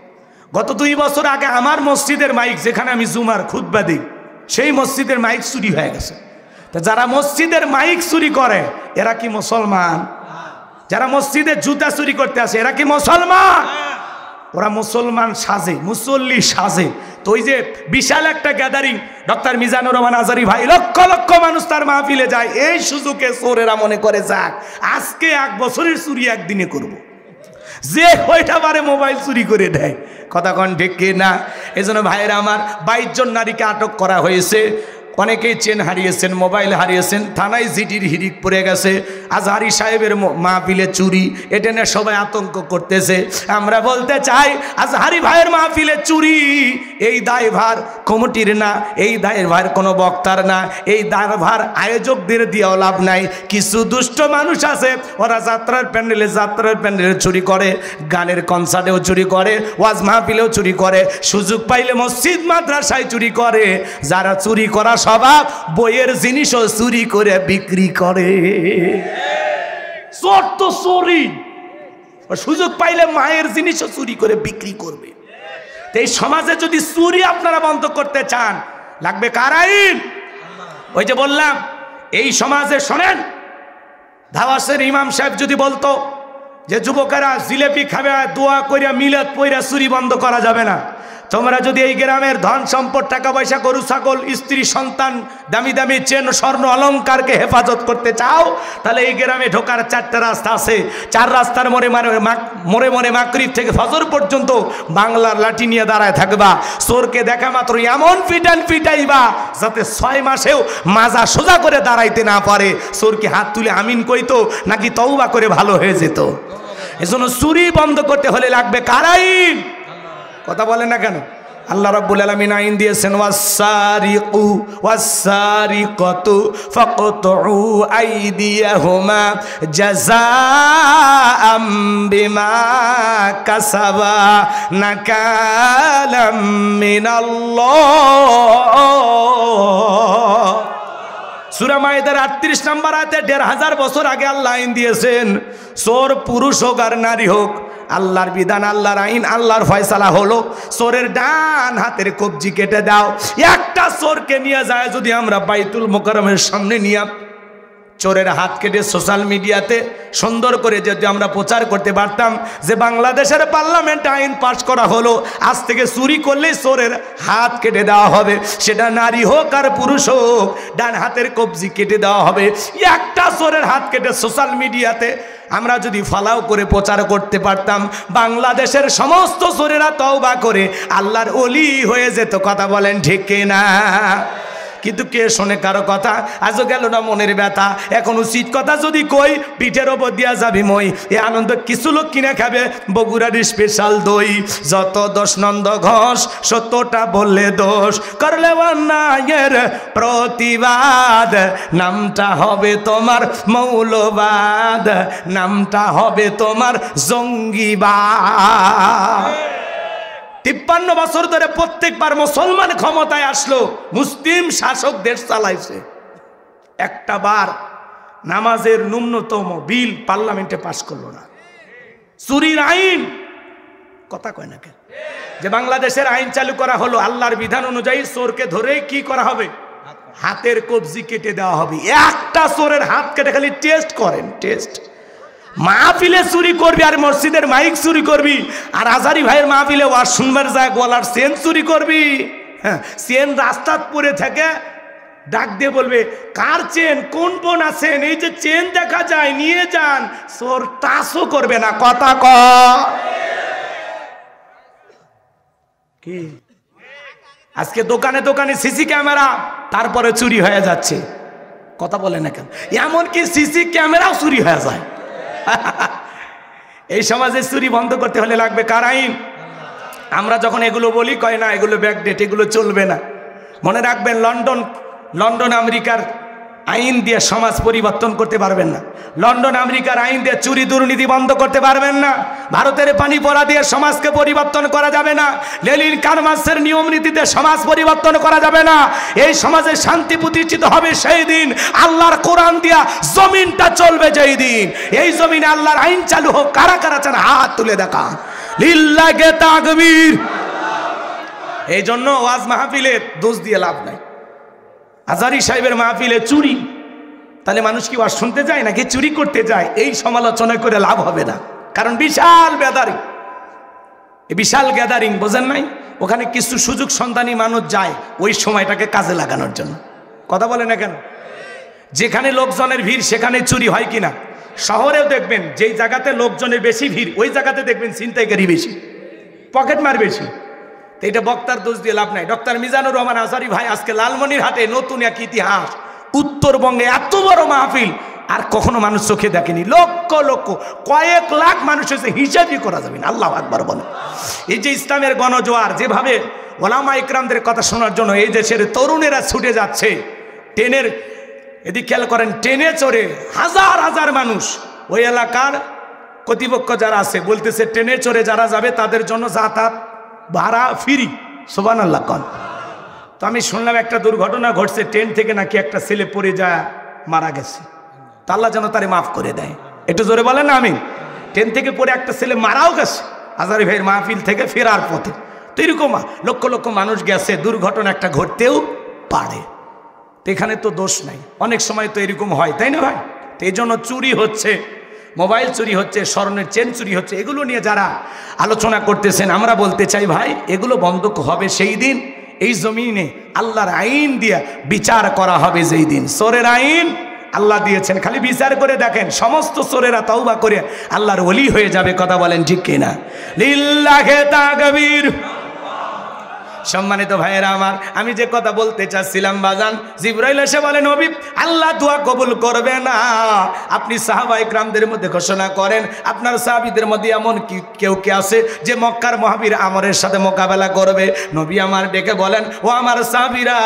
[SPEAKER 1] গত 2 বছর আগে আমার মসজিদের মাইক, যেখানে আমি জুমার খুতবা দিই, সেই মসজিদের মাইক চুরি হয়ে গেছে। তা যারা মসজিদের মাইক চুরি করে এরা কি মুসলমান? যারা মসজিদে জুতা চুরি করতে আসে এরা কি মুসলমান? ওরা মুসলমান সাজে, মুসল্লি সাজে। তো ওই যে বিশাল একটা গ্যাদারিং, ডক্টর মিজানুর রহমান আজারি ভাই, লক্ষ লক্ষ মানুষ তার মাহফিলে যায়। এই সুযোগে চোরেরা মনে করে যাক আজকে 1 বছরের চুরি একদিনে করব, যে কয়টা বারে মোবাইল চুরি করে দেয়। কথা কন ঠিক কি না? এই জন্য ভাইয়েরা আমার 22 জন নারীকে আটক করা হয়েছে। অনেকেই চেন হারিয়েছেন, মোবাইল হারিয়েছেন, থানায় জিডির হিরিক পড়ে গেছে। আজহারি সাহেবের মাহফিলে চুরি, এটা নিয়ে সবাই আতঙ্ক করতেছে। আমরা বলতে চাই আজহারি ভাইয়ের মাহফিলে চুরি, এই দায়ভার কমিটির না, এই দায়ভার কোনো বক্তার না, এই দায়ভার আয়োজকদের দিয়েও লাভ নাই। কিছু দুষ্ট মানুষ আছে, ওরা যাত্রার প্যান্ডেলে চুরি করে, গানের কনসার্টেও চুরি করে, ওয়াজ মাহফিলেও চুরি করে, সুযোগ পাইলে মসজিদ মাদ্রাসায় চুরি করে। যারা চুরি করা স্বভাব, বইয়ের জিনিসও চুরি করে বিক্রি করে। চোর তো চুরি, সুযোগ পাইলে মায়ের জিনিসও চুরি করে বিক্রি করবে। এই সমাজে যদি চুরি আপনারা বন্ধ করতে চান, লাগবে কার আইন? ওই যে বললাম, এই সমাজে শোনেন, ধাওয়াসের ইমাম সাহেব যদি বলতো যে যুবকেরা জিলেপি খাবে, দোয়া কইরা মিলাদ পইরা চুরি বন্ধ করা যাবে না, তোমরা যদি এই গ্রামের ধন সম্পদ, টাকা পয়সা, গরু ছাগল, স্ত্রী সন্তান, দামি দামি চেন, স্বর্ণ অলংকারকে হেফাজত করতে চাও, তাহলে এই গ্রামে ঢোকার 4টা রাস্তা আছে। 4 রাস্তার মোড়ে মোড়ে মাগরিব থেকে ফজর পর্যন্ত বাংলার লাঠি নিয়ে দাঁড়ায় থাকবা। চোরকে দেখা মাত্র এমন পিটাইবা যাতে 6 মাসেও মাজা সোজা করে দাঁড়াইতে না পারে। চোরকে হাত তুলে আমিন কইতো নাকি তওবা করে ভালো হয়ে যেত। এজন্য চুরি বন্ধ করতে হলে লাগবে কার আইন? কথা বলেন না কেন? আল্লাহ রাব্বুল আলামিন আইন দিয়েছেন, ওয়াসসারিকু ওয়াসসারিকাতু ফাকতুউ আইদিয়াহুমা জাযাআম বিমা কাসাবা নাকালাম মিনাল্লাহ। সূরা মাইদার 38 নম্বর আয়াতে 1500 বছর আগে আল্লাহ আইন দিয়েছেন, চোর পুরুষ হোক আর নারী হোক, আল্লাহর বিধান, আল্লাহর আইন, আল্লাহর ফয়সালা হলো চোরের ডান হাতের কবজি কেটে দাও। একটা চোরকে নিয়ে যায় যদি আমরা বাইতুল মোকাররমের সামনে নিয়ে চোরের হাত কেটে সোশ্যাল মিডিয়াতে সুন্দর করে যদি আমরা প্রচার করতে পারতাম যে বাংলাদেশের পার্লামেন্টে আইন পাস করা হলো, আজ থেকে চুরি করলেই চোরের হাত কেটে দেওয়া হবে, সেটা নারী হোক আর পুরুষ হোক, ডান হাতের কবজি কেটে দেওয়া হবে। একটা চোরের হাত কেটে সোশ্যাল মিডিয়াতে আমরা যদি ফলাও করে প্রচার করতে পারতাম, বাংলাদেশের সমস্ত চোরেরা তওবা করে আল্লাহর ওলি হয়ে যেত। কথা বলেন ঠিক কিনা? কিন্তু কে শোনে কারো কথা? আজও গেল না মনের ব্যথা। এখন উচিত কথা যদি কই, পিঠের ওপর দিয়া যাবি মই। এ আনন্দ কিছু লোক কিনে খাবে বগুড়ার স্পেশাল দই। যত দোষ নন্দ ঘোষ, সত্যটা বললে দোষ, করলে অন্যায়ের প্রতিবাদ, নামটা হবে তোমার মৌলবাদ, নামটা হবে তোমার জঙ্গিবাদ। 53 বছর ধরে প্রত্যেকবার মুসলমান ক্ষমতায় আসলো, মুসলিম শাসক দেশ চালাইছে, একটা বার নামাজের ন্যূনতম বিল পার্লামেন্টে পাস করলো না। চুরির আইন, কথা কয় না কেন? যে বাংলাদেশের আইন চালু করা হলো, আল্লাহর বিধান অনুযায়ী চোরকে ধরে কি করা হবে? হাতের কবজি কেটে দেওয়া হবে। একটা চোরের হাত কেটে খালি টেস্ট করেন, টেস্ট। মাহফিলে চুরি করবি আর মসজিদের মাইক চুরি করবি, আর আজারি ভাইয়ের মাহফিলে ওয়াজ শুনবার যায় গলার চেন চুরি করবি। হ্যাঁ, চেন রাস্তাত পরে থাকে, ডাক দিয়ে বলবে কার চেন, কোন বোন আছেন, এই যে চেন দেখা যায় নিয়ে যান। চোর টাচও করবে না। কথা ক কি? আজকে দোকানে দোকানে সিসি ক্যামেরা, তারপরে চুরি হয়ে যাচ্ছে। কথা বলে না কেন? এমনকি সিসি ক্যামেরাও চুরি হয়ে যায়। এই সমাজে চুরি বন্ধ করতে হলে লাগবে কার আইন? আমরা যখন এগুলো বলি কয় না এগুলো ব্যাকডেট, এগুলো চলবে না। মনে রাখবেন, লন্ডন আমেরিকার আইন দিয়ে সমাজ পরিবর্তন করতে পারবেন না। লন্ডন আমেরিকার আইন দিয়ে চুরি দুর্নীতি বন্ধ করতে পারবেন না। ভারতের পানি পড়া দিয়ে সমাজকে পরিবর্তন করা যাবে না। লেনিন কার্মার্ক্সের নিয়ম নীতিতে সমাজ পরিবর্তন করা যাবে না। এই সমাজে শান্তি প্রতিষ্ঠিত হবে সেই দিন আল্লাহর কোরআন দিয়া জমিনটা চলবে যেই দিন। এই জমিনে আল্লাহর আইন চালু হোক। কারা কারা চান হাত তুলে দেখা? লিল্লাহি তাকবীর। এই জন্য ওয়াজ মাহফিলে দোষ দিয়ে লাভ নাই। আজারি সাহেবের মাহফিলে চুরি, তাহলে মানুষ কি ওয়াজ শুনতে যায় নাকি চুরি করতে যায়? এই সমালোচনা করে লাভ হবে না, কারণ বিশাল গ্যাদারিং, বিশাল গ্যাদারিং, বোঝেন নাই? ওখানে কিছু সুযোগ সন্ধানী মানুষ যায় ওই সময়টাকে কাজে লাগানোর জন্য। কথা বলে না কেন? যেখানে লোকজনের ভিড় সেখানে চুরি হয় কিনা? শহরেও দেখবেন যেই জায়গাতে লোকজনের বেশি ভিড় ওই জায়গাতে দেখবেন ছিনতাইকারী বেশি, পকেটমার বেশি। এটা বক্তার দোষ দিয়ে লাভ নাই। ডক্টর মিজানুর রহমান আজারি ভাই আজকে লালমনিরহাটে নতুন এক ইতিহাস। উত্তরবঙ্গে এত বড় মাহফিল আর কখনো মানুষ চোখে দেখেনি। লক্ষ লক্ষ, কয়েক লাখ মানুষ এসে হিসাবই করা যাবে না। আল্লাহু আকবার বলেন। এই যে ইসলামের গণজোয়ার, যেভাবে ওলামা ইকরামদের কথা শোনার জন্য এই দেশের তরুণেরা ছুটে যাচ্ছে, ট্রেনের এদিক খেয়াল করেন, ট্রেনে চড়ে হাজার হাজার মানুষ। ওই এলাকার কর্তৃপক্ষ যারা আছে বলতেছে ট্রেনে চড়ে যারা যাবে তাদের জন্য যাতায়াত ভাড়া ফ্রি। সুবহানাল্লাহ কন। তো আমি শুনলাম একটা দুর্ঘটনা ঘটছে, ট্রেন থেকে নাকি একটা ছেলে পড়ে যায় মারা গেছে। তা আল্লাহ যেন তারে মাফ করে দেয়। একটু জোরে বলেন না আমিন। ট্রেন থেকে পড়ে একটা ছেলে মারাও গেছে হাজারি ভাইয়ের মাহফিল থেকে ফেরার পথে। তো এরকম লক্ষ লক্ষ মানুষ গেছে, দুর্ঘটনা একটা ঘটতেও পারে। তো এখানে তো দোষ নাই, অনেক সময় তো এরকম হয়, তাই না ভাই? তো এই জন্য চুরি হচ্ছে, মোবাইল চুরি হচ্ছে, স্বর্ণের চেন চুরি হচ্ছে, এগুলো নিয়ে যারা আলোচনা করতেছেন আমরা বলতে চাই ভাই এগুলো বন্ধ হবে সেই দিন এই জমিনে আল্লাহর আইন দিয়ে বিচার করা হবে যেই দিন। চোরের আইন আল্লাহ দিয়েছেন, খালি বিচার করে দেখেন সমস্ত চোরেরা তওবা করে আল্লাহর ওলি হয়ে যাবে। কথা বলেন ঠিক কিনা? লিল্লাহে তাকবীর। সম্মানিত ভাইয়েরা আমার, আমি যে কথা বলতে চাচ্ছিলাম বাজান, জিবরাইল এসে বলে নবী আল্লাহ দোয়া কবুল করবে না। আপনি সাহাবায়ে কেরামদের মধ্যে ঘোষণা করেন আপনার সাহাবীদের মধ্যে এমন কেউ কে আছে যে মক্কার মহাবীর আমরের সাথে মোকাবেলা করবে? নবী আমার ডেকে বলেন ও আমার সাহাবীরা,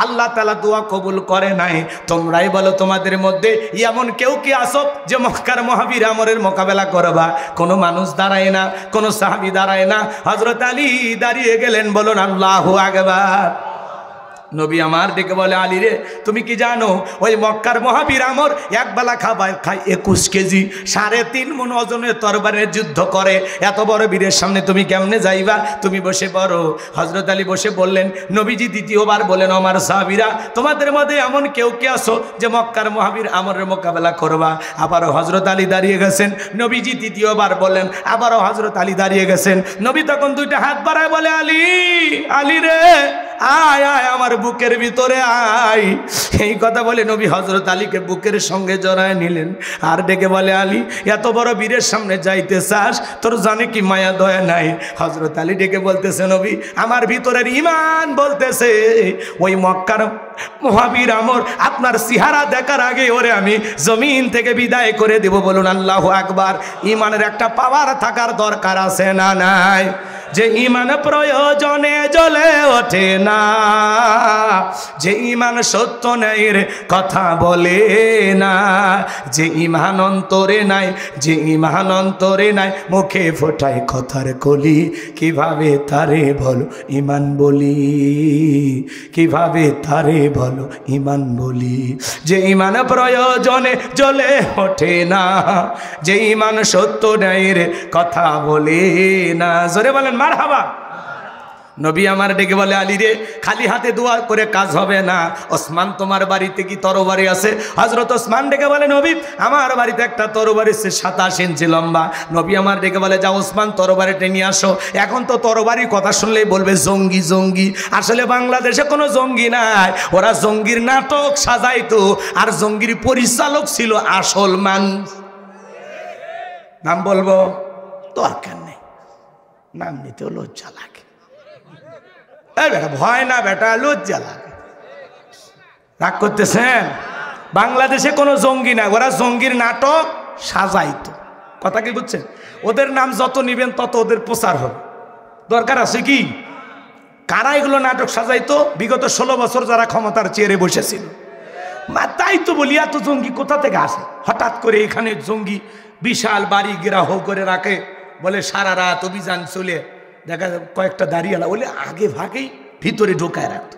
[SPEAKER 1] আল্লাহ তাআলা দোয়া কবুল করে নাই, তোমরাই বলো তোমাদের মধ্যে এমন কেউ কে আসো যে মক্কার মহাবীর আমরের মোকাবেলা করবা? কোনো মানুষ দাঁড়ায় না, কোনো সাহাবী দাঁড়ায় না। হযরত আলী দাঁড়িয়ে গেলেন, বলুন আল্লাহু আকবার। নবী আমার ডেকে বলে আলী রে, তুমি কি জানো ওই মক্কার মহাবীর আমর এক বেলা খায় 21 কেজি 3.5 মণ ওজনের তরবারির যুদ্ধ করে, এত বড় বীরের সামনে তুমি কেমনে যাইবা? তুমি বসে পড়ো। হযরত আলী বসে বললেন। নবীজি দ্বিতীয়বার বলেন আমার সাহাবীরা, তোমাদের মধ্যে এমন কেউ কে আছো যে মক্কার মহাবীর আমরের মোকাবেলা করবা? আবারও হযরত আলী দাঁড়িয়ে গেছেন। নবীজি তৃতীয়বার বলেন, আবারও হযরত আলী দাঁড়িয়ে গেছেন। নবী তখন দুইটা হাত বাড়ায় বলে আলী, আলী রে আয় আয় আমার বুকের ভিতরে আয়। এই কথা বলে নবী হযরত আলীকে বুকের সঙ্গে জড়ায় নিলেন আর ডেকে বলে আলী এত বড় বীরের সামনে যাইতে চাস? তোর জানে কি মায়া দয়া নাই? হযরত আলী ডেকে বলতেছে নবী আমার ভিতরের ঈমান বলতেছে ওই মক্কার মহাবীর আমর আপনার চেহারা দেখার আগে ওরে আমি জমিন থেকে বিদায় করে দেব। বলুন আল্লাহু আকবার। ঈমানের একটা পাওয়ার থাকার দরকার আছে না নাই? যে ঈমান প্রয়োজনে জ্বলে ওঠে না, যে ঈমান সত্য ন্যায়ের কথা বলে না, যে ঈমান অন্তরে নাই, যে ঈমান অন্তরে নাই মুখে ফোটায় কথার কলি, কিভাবে তারে বলো ঈমান বলি, কিভাবে তারে বলো ঈমান বলি। যে ঈমান প্রয়োজনে জ্বলে ওঠে না, যে ঈমান সত্য ন্যায়ের কথা বলে না। জোরে বলেন মারহাবা। নবী আমার ডেকে বলে আলী রে খালি হাতে দোয়া করে কাজ হবে না। ওসমান তোমার বাড়িতে কি তরবারি আছে? হযরত ওসমান ডেকে বলে নবী আমার বাড়িতে একটা তরবারি আছে 27 ইঞ্চি লম্বা। নবী আমার ডেকে বলে যাও ওসমান তরবারিটা নিয়ে আসো। এখন তো তরবারির কথা শুনলেই বলবে জঙ্গি জঙ্গি। আসলে বাংলাদেশে কোনো জঙ্গি নাই, ওরা জঙ্গির নাটক সাজাইতো আর জঙ্গির পরিচালক ছিল আসল মানুষ। নাম বলবো? দরকার নেই, নাম নিতেও লজ্জা লাগে। বেটা ভয় না বেটা, লজ্জা লাগে। রাগ করতেছেন? বাংলাদেশে কোনো জঙ্গি নাই, ওরা জঙ্গির নাটক সাজাইতো। কথা কি বুঝছেন? ওদের নাম যত নিবেন তত ওদের প্রচার হবে। দরকার আছে কি? কারা এগুলো নাটক সাজাইতো? বিগত 16 বছর যারা ক্ষমতার চেয়ারে বসেছিল। তাই তো বলি এত জঙ্গি কোথা থেকে আসে? হঠাৎ করে এখানে জঙ্গি বিশাল বাড়ি গেরাহ করে রাখে, বলে সারা রাত অভিযান চলে, দেখা যায় কয়েকটা দাঁড়িয়েলা বলে আগে ভাগেই ভিতরে ঢোকায় রাখতো,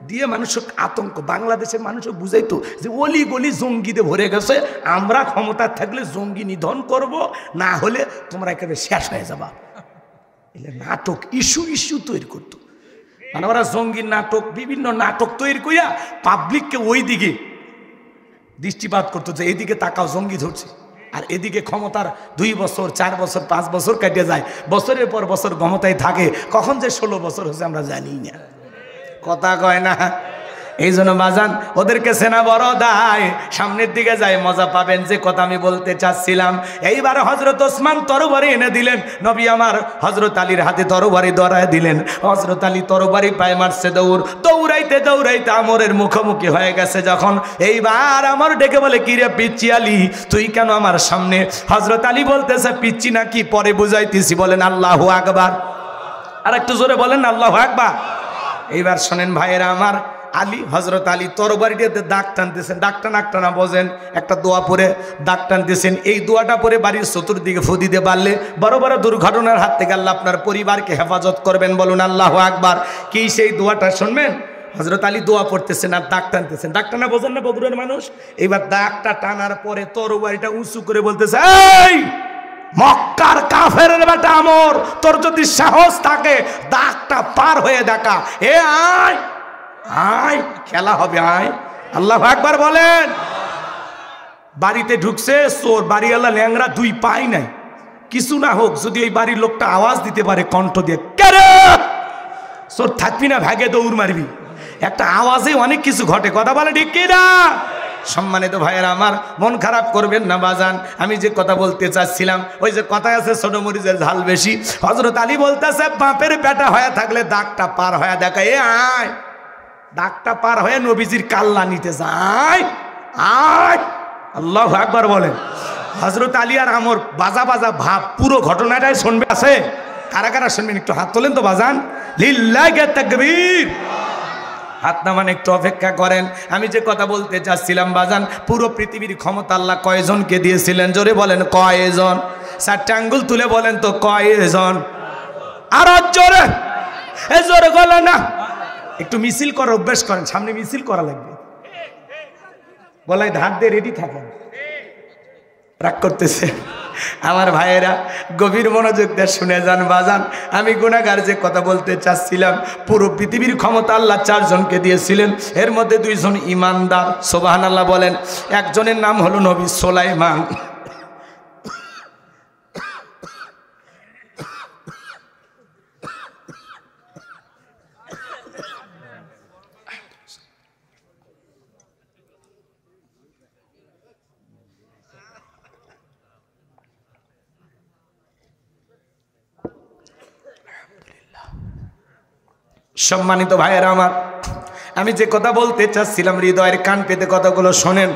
[SPEAKER 1] দিয়ে মানুষের আতঙ্ক। বাংলাদেশের মানুষও বুঝাইতো যে অলি গলি জঙ্গিতে ভরে গেছে, আমরা ক্ষমতা থাকলে জঙ্গি নিধন করব, না হলে তোমরা একেবারে শেষ হয়ে যাবা। এলে নাটক ইস্যু তৈরি করতো। মানে ওরা জঙ্গির নাটক, বিভিন্ন নাটক তৈরি করিয়া পাবলিককে ওই দিকে দৃষ্টিপাত করতো যে এদিকে তাকাও জঙ্গি ধরছে, আর এদিকে ক্ষমতার 2 বছর 4 বছর 5 বছর কেটে যায়, বছরের পর বছর ক্ষমতায় থাকে, কখন যে 16 বছর হচ্ছে আমরা জানি না। কথা কয় না? এই জন্য বাজান ওদেরকে সেনা বড় দায়, সামনের দিকে যায় মজা পাবেন। যে কথা আমি বলতে চাচ্ছিলাম, এইবার হযরত ওসমান তরবারি এনে দিলেন। নবী আমার হযরত আলীর হাতে তরবারি ধরায় দিলেন। হযরত আলী তরবারি পায়ে মারছে দৌড়াইতে দৌড়াইতে আমরের মুখোমুখি হয়ে গেছে যখন, এইবার আমর ডেকে বলে কি রে পিচ্চি আলী তুই কেন আমার সামনে? হযরত আলী বলতেছে পিচ্চি নাকি পরে বুঝাইতেছি। বলেন আল্লাহু আকবার। আর একটু জোরে বলেন আল্লাহু আকবার। এইবার শোনেন ভাইয়েরা আমার, আলী হযরত আলী তরবারিটাতে দাগ টানতেছেন, দাগ টানা বোঝেন, একটা দোয়া পরে দাগ টানতেছেন। এই দোয়াটা পরে বাড়ির চতুর্দিকে ফু দিতে পারলে বড় বড় দুর্ঘটনার হাত থেকে আল্লাহ আপনার পরিবারকে হেফাজত করবেন। বলুন আল্লাহু আকবার। কি সেই দোয়াটা শুনবেন? হযরত আলী দোয়া পড়তেছেন আর দাগ টানতেছেন। দাগ টানা বোঝেন না বদরের মানুষ? এইবার দাগটা টানার পরে তরবারিটা উঁচু করে বলতেছে এই মক্কার কাফেরের বেটা আমর, তোর যদি সাহস থাকে দাগটা পার হয়ে দেখা, এ আয় আয়, খেলা হবে, আয়। আল্লাহু আকবার বলেন। বাড়িতে ঢুকছে চোর, বাড়িওয়ালা ল্যাংরা, দুই পাই নাই, কিছু না হোক যদি ওই বাড়ির লোকটা আওয়াজ দিতে পারে কণ্ঠ দিয়ে, কেরে চোর, থাকবি না, ভাগে দৌড় মারবি। একটা আওয়াজে অনেক কিছু ঘটে, কথা বলে ঠিক কি না? সম্মানিত ভাইয়েরা আমার, মন খারাপ করবেন না বাজান, আমি যে কথা বলতে চাচ্ছিলাম, ওই যে কথায় আছে ছোট মরিচের ঝাল বেশি। হযরত আলী বলতেছে বাপের বেটা হয়ে থাকলে দাগটা পার হয়ে দেখা, এ আয়, দাগটা পার হয়ে নবীজির কাল্লা নিতে যায়, আয়। আল্লাহু আকবার বলেন। হযরত আলী আর আমর বাজা বাজা ভাব, পুরো ঘটনাটাই শুনবে আছে, কারা কারা শুনবেন একটু হাত তোলেন তো বাজান, লিল্লাহি তাকবীর। হাত নামান, একটু অপেক্ষা করেন। আমি যে কথা বলতে চাচ্ছিলাম বাজান, পুরো পৃথিবীর ক্ষমতা আল্লাহ কয়জনকে দিয়েছিলেন? জোরে বলেন কয়জন? 4টা আঙ্গুল তুলে বলেন তো কয়জন? আর জোরে, এই জোরে বলে না, একটু মিছিল করার অভ্যাস করেন, সামনে মিছিল করা লাগবে, বলাই ধার দিয়ে রেডি থাকেন। রাগ করতেছে আমার ভাইয়েরা, গভীর মনোযোগ দিয়ে শুনে যান বাজান। আমি গুনাহগার যে কথা বলতে চাচ্ছিলাম, পুরো পৃথিবীর ক্ষমতা আল্লাহ 4 জনকে দিয়েছিলেন, এর মধ্যে 2 জন ইমানদার, সুবহানাল্লাহ বলেন। একজনের নাম হলো নবী সুলাইমান। সম্মানিত ভাইয়েরা আমার, আমি যে কথা বলতে চাচ্ছিলাম, হৃদয়ের কান পেতে কথাগুলো শোনেন।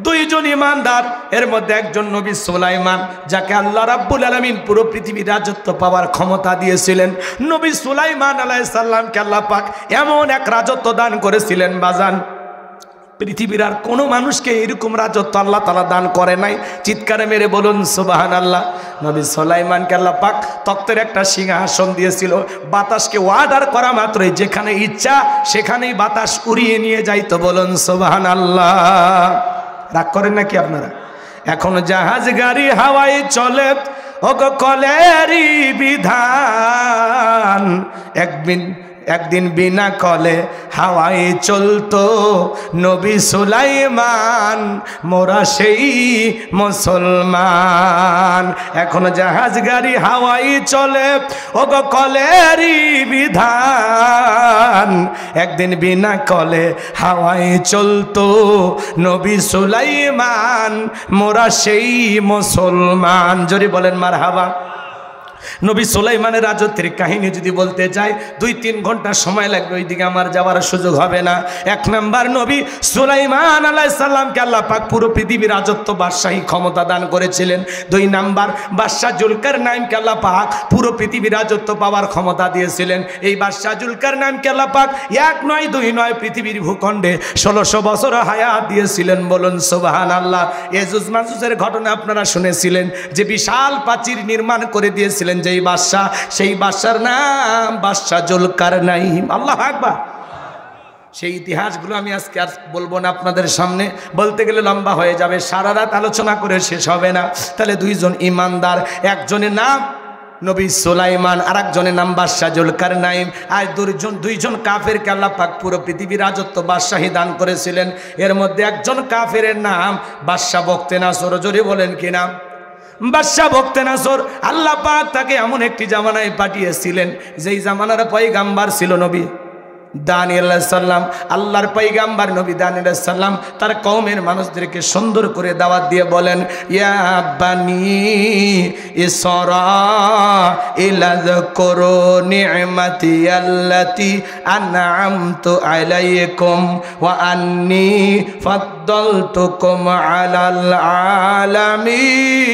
[SPEAKER 1] 2 জন ইমানদার, এর মধ্যে একজন নবী সুলাইমান, যাকে আল্লাহ রাব্বুল আলামিন পুরো পৃথিবীর রাজত্ব পাওয়ার ক্ষমতা দিয়েছিলেন। নবী সুলাইমান আলাইহিস সালামকে আল্লাহ পাক এমন এক রাজত্ব দান করেছিলেন বাজান, পৃথিবীর আর কোনো মানুষকে এরকম রাজত্ব আল্লাহ তাআলা দান করে নাই। চিৎকারে মেরে বলুন সুবহানাল্লাহ। নবী সুলাইমানকে আল্লাহ পাক তক্তের একটা সিংহাসন দিয়েছিল, বাতাসকে অর্ডার করা মাত্রই যেখানে ইচ্ছা সেখানেই বাতাস উড়িয়ে নিয়ে যাইতো, বলুন সুবহানাল্লাহ। রাগ করেন নাকি আপনারা? এখন জাহাজ গাড়ি হাওয়ায় চলে, ওগো কলেরই বিধান, একদিন বিনা কলে হাওয়ায় চলতো নবী সুলাইমান, মোরা সেই মুসলমান। এখন জাহাজ গাড়ি হাওয়ায় চলে, ওগো কলেরই বিধান, একদিন বিনা কলে হাওয়ায় চলতো নবী সুলাইমান, মোরা সেই মুসলমান। জোরে বলেন মারহাবা। নবী সুলাইমানের রাজত্বের কাহিনী যদি বলতে চাই 2-3 ঘন্টা সময় লাগবে, ওইদিকে আমার যাওয়ার সুযোগ হবে না। 1 নাম্বার, নবী সুলাইমান আলাইহিস সালামকে আল্লাহ পাক পুরো পৃথিবীর রাজত্ব বাদশাহী ক্ষমতা দান করেছিলেন। 2 নাম্বার, বাদশাহ জুলকারনাইনকে আল্লাহ পাক পুরো পৃথিবীর রাজত্ব পাওয়ার ক্ষমতা দিয়েছিলেন। এই বাদশাহ জুলকারনাইনকে আল্লাহ পাক 1 নয় 2 নয় পৃথিবীর ভূখণ্ডে 1600 বছর হায়াত দিয়েছিলেন, বলুন সুবহানাল্লাহ। ইয়াজুজ মাজুজের ঘটনা আপনারা শুনেছিলেন, যে বিশাল প্রাচীর নির্মাণ করে দিয়েছিলেন যেই বাদশাহ, সেই বাদশার নাম বাদশাহ জুলকারনাইন। আল্লাহু আকবার। সেই ইতিহাসগুলো আমি আজকে আর বলবো না আপনাদের সামনে, বলতে গেলে লম্বা হয়ে যাবে, সারা রাত আলোচনা করে শেষ হবে না। তাহলে 2 জন ইমানদার, একজনের নাম নবী সুলাইমান, আর একজনের নাম বাদশাহ জুলকারনাইন। আর 2 জন কাফেরকে আল্লাহ পাক পুরো পৃথিবীর রাজত্ব বাদশাহী দান করেছিলেন। এর মধ্যে একজন কাফেরের নাম বাদশাহ বখতেনাসর। জোরে বলেন কি নাম? বাদশাহ বখতেনাসর। আল্লাহ পাক তাকে এমন একটি জামানায় পাঠিয়েছিলেন, যেই জামানার পয়গাম্বার ছিল নবী দানিয়েল আলাইহিস সালাম। আল্লাহর পয়গাম্বার নবী দানিয়েল আলাইহিস সালাম তার কওমের মানুষদেরকে সুন্দর করে দাওয়াত দিয়ে বলেন, ইয়া বানি ইসরাঈল যাকুরু নি'মাতি আল্লাতী আন'আমতু আলাইকুম ওয়া আন্নী ফাদ্দালতুকুম আলাল আলামিন।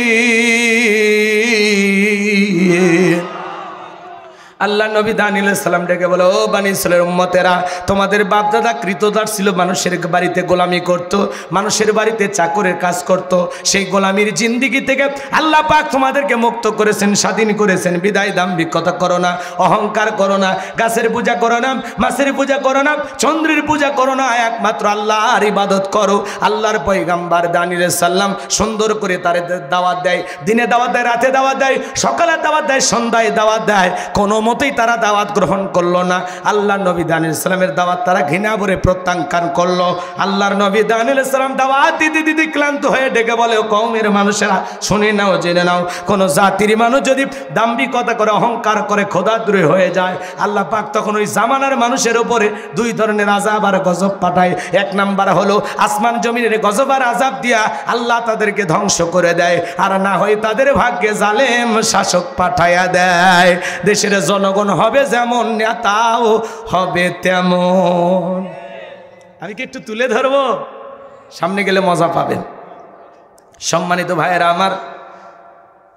[SPEAKER 1] আল্লাহ নবী দানিয়েল আলাইহিস সালাম ডেকে বলে, ও বনি ইসরাইলের উম্মতেরা, তোমাদের বাপদাদা কৃতদাস ছিল, মানুষের বাড়িতে গোলামি করত, মানুষের বাড়িতে চাকরের কাজ করত। সেই গোলামির জিন্দেগি থেকে আল্লাহ পাক তোমাদেরকে মুক্ত করেছেন, স্বাধীন করেছেন। বিদায় দাম্ভিকতা করো না, অহংকার করো না, গাছের পূজা করো না, মাছের পূজা করো না, চন্দ্রের পূজা করো না, একমাত্র আল্লাহর ইবাদত করো। আল্লাহর পয়গম্বর দানিয়েল আলাইহিস সালাম সুন্দর করে তার দাওয়াত দেয়, দিনে দাওয়াত দেয়, রাতে দাওয়াত দেয়, সকালে দাওয়াত দেয়, সন্ধ্যায় দাওয়াত দেয়। কোনো মতেই তারা দাওয়াত গ্রহণ করলো না। আল্লাহ নবী দানিয়েল আলাইহিস সালামের দাওয়াত তারা ঘৃণা ভরে প্রত্যাখ্যান করলো। আল্লাহর নবী দানিয়েল আলাইহিস সালাম দাওয়াত দিতে দিতে ক্লান্ত হয়ে ডেকে বলে, ও কওমের মানুষেরা, শুনে নাও, জেনে নাও, কোন জাতির মানুষ যদি দাম্ভিকতা করে, অহংকার করে, খোদাদ্রোহী হয়ে যায়, আল্লাহ পাক তখন ওই জামানার মানুষের উপরে দুই ধরনের আযাব আর গজব পাঠায়। এক নাম্বার হলো আসমান জমিনের গজব আর আযাব দিয়া আল্লাহ তাদেরকে ধ্বংস করে দেয়, আর না হয় তাদের ভাগ্যে জালেম শাসক পাঠায়া দেয়। দেশের জনগণ হবে যেমন, নেতাও হবে তেমন। আমি কি একটু তুলে ধরবো? সামনে গেলে মজা পাবেন। সম্মানিত ভাইয়েরা আমার,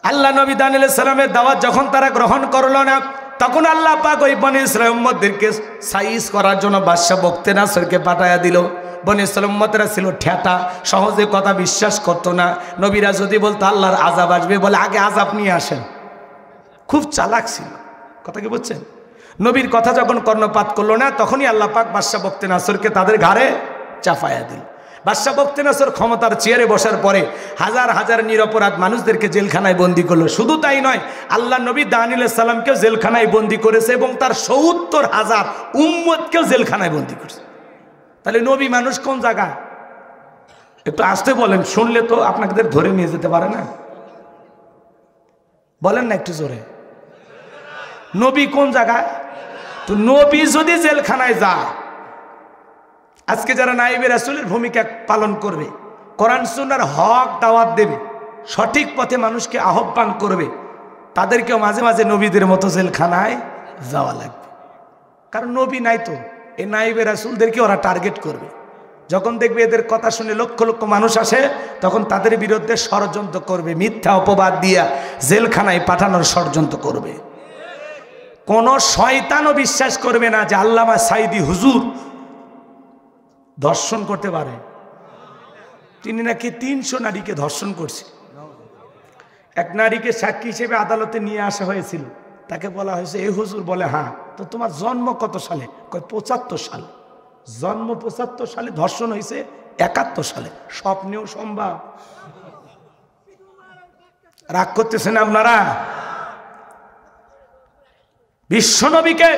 [SPEAKER 1] আল্লাহ নবী দানিয়েল আলাইহিস সালামের দাওয়াত যখন তারা গ্রহণ করলো না, তখন আল্লাহ পাক ওই বনি ইসরাইল উম্মতদেরকে সাইজ করার জন্য বাদশা বক্তে নাসরকে পাঠায়া দিল। বনি ইসরাইল উম্মতরা ছিল ঠেটা, সহজে কথা বিশ্বাস করতো না। নবীরা যদি বলতো আল্লাহর আযাব আসবে, বলে আগে আযাব নিয়ে আসেন। খুব চালাক ছিল, কথা কি বুঝছেন? নবীর কথা যখন কর্ণপাত করলো না, তখনই আল্লাহ পাক বাদশা বক্তে নাসরকে তাদের ঘাড়ে চাপায়া দিল। বাদশা বক্তে নাসর ক্ষমতার চেয়ারে বসার পরে হাজার হাজার নিরপরাধ মানুষদেরকে জেলখানায় বন্দি করলো। শুধু তাই নয়, আল্লাহ নবী দানিয়েল আলাইহিস সালামকেও জেলখানায় বন্দি করেছে এবং তার ৭০,০০০ উম্মতকেও জেলখানায় বন্দি করেছে। তাহলে নবী মানুষ কোন জায়গা? একটু আসতে বলেন, শুনলে তো আপনাদের ধরে নিয়ে যেতে পারে না। বলেন না একটু জোরে, নবী কোন জায়গায়? তো নবী যদি জেলখানায় যায়, আজকে যারা নাইবে রাসূলের ভূমিকা পালন করবে, কোরআন সুন্নাহর হক দাওয়াত দেবে, সঠিক পথে মানুষকে আহ্বান করবে, তাদেরকেও মাঝে মাঝে নবীদের মতো জেলখানায় যাওয়া লাগবে। কারণ নবী নাই তো, এই নাইবে রাসূলদেরকে ওরা টার্গেট করবে। যখন দেখবে এদের কথা শুনে লক্ষ লক্ষ মানুষ আসে, তখন তাদের বিরুদ্ধে ষড়যন্ত্র করবে, মিথ্যা অপবাদ দিয়া জেলখানায় পাঠানোর ষড়যন্ত্র করবে। কোন শয়তানও বিশ্বাস করবে না যে আল্লামা সাঈদী হুজুর ধর্ষণ করতে পারে। তিনি নাকি ৩০০ নারীকে ধর্ষণ করছে। এক নারীকে সাক্ষী হিসেবে আদালতে নিয়ে আসা হয়েছিল। তাকে বলা হয়েছে, এই হুজুর বলে, হ্যাঁ, তো তোমার জন্ম কত সালে? কয় ৭৫ সাল। জন্ম ৭৫ সালে, ধর্ষণ হয়েছে ৭১ সালে। স্বপ্নেও সম্ভব। রাগ করতেছেন আপনারা? বিশ্বনবীকে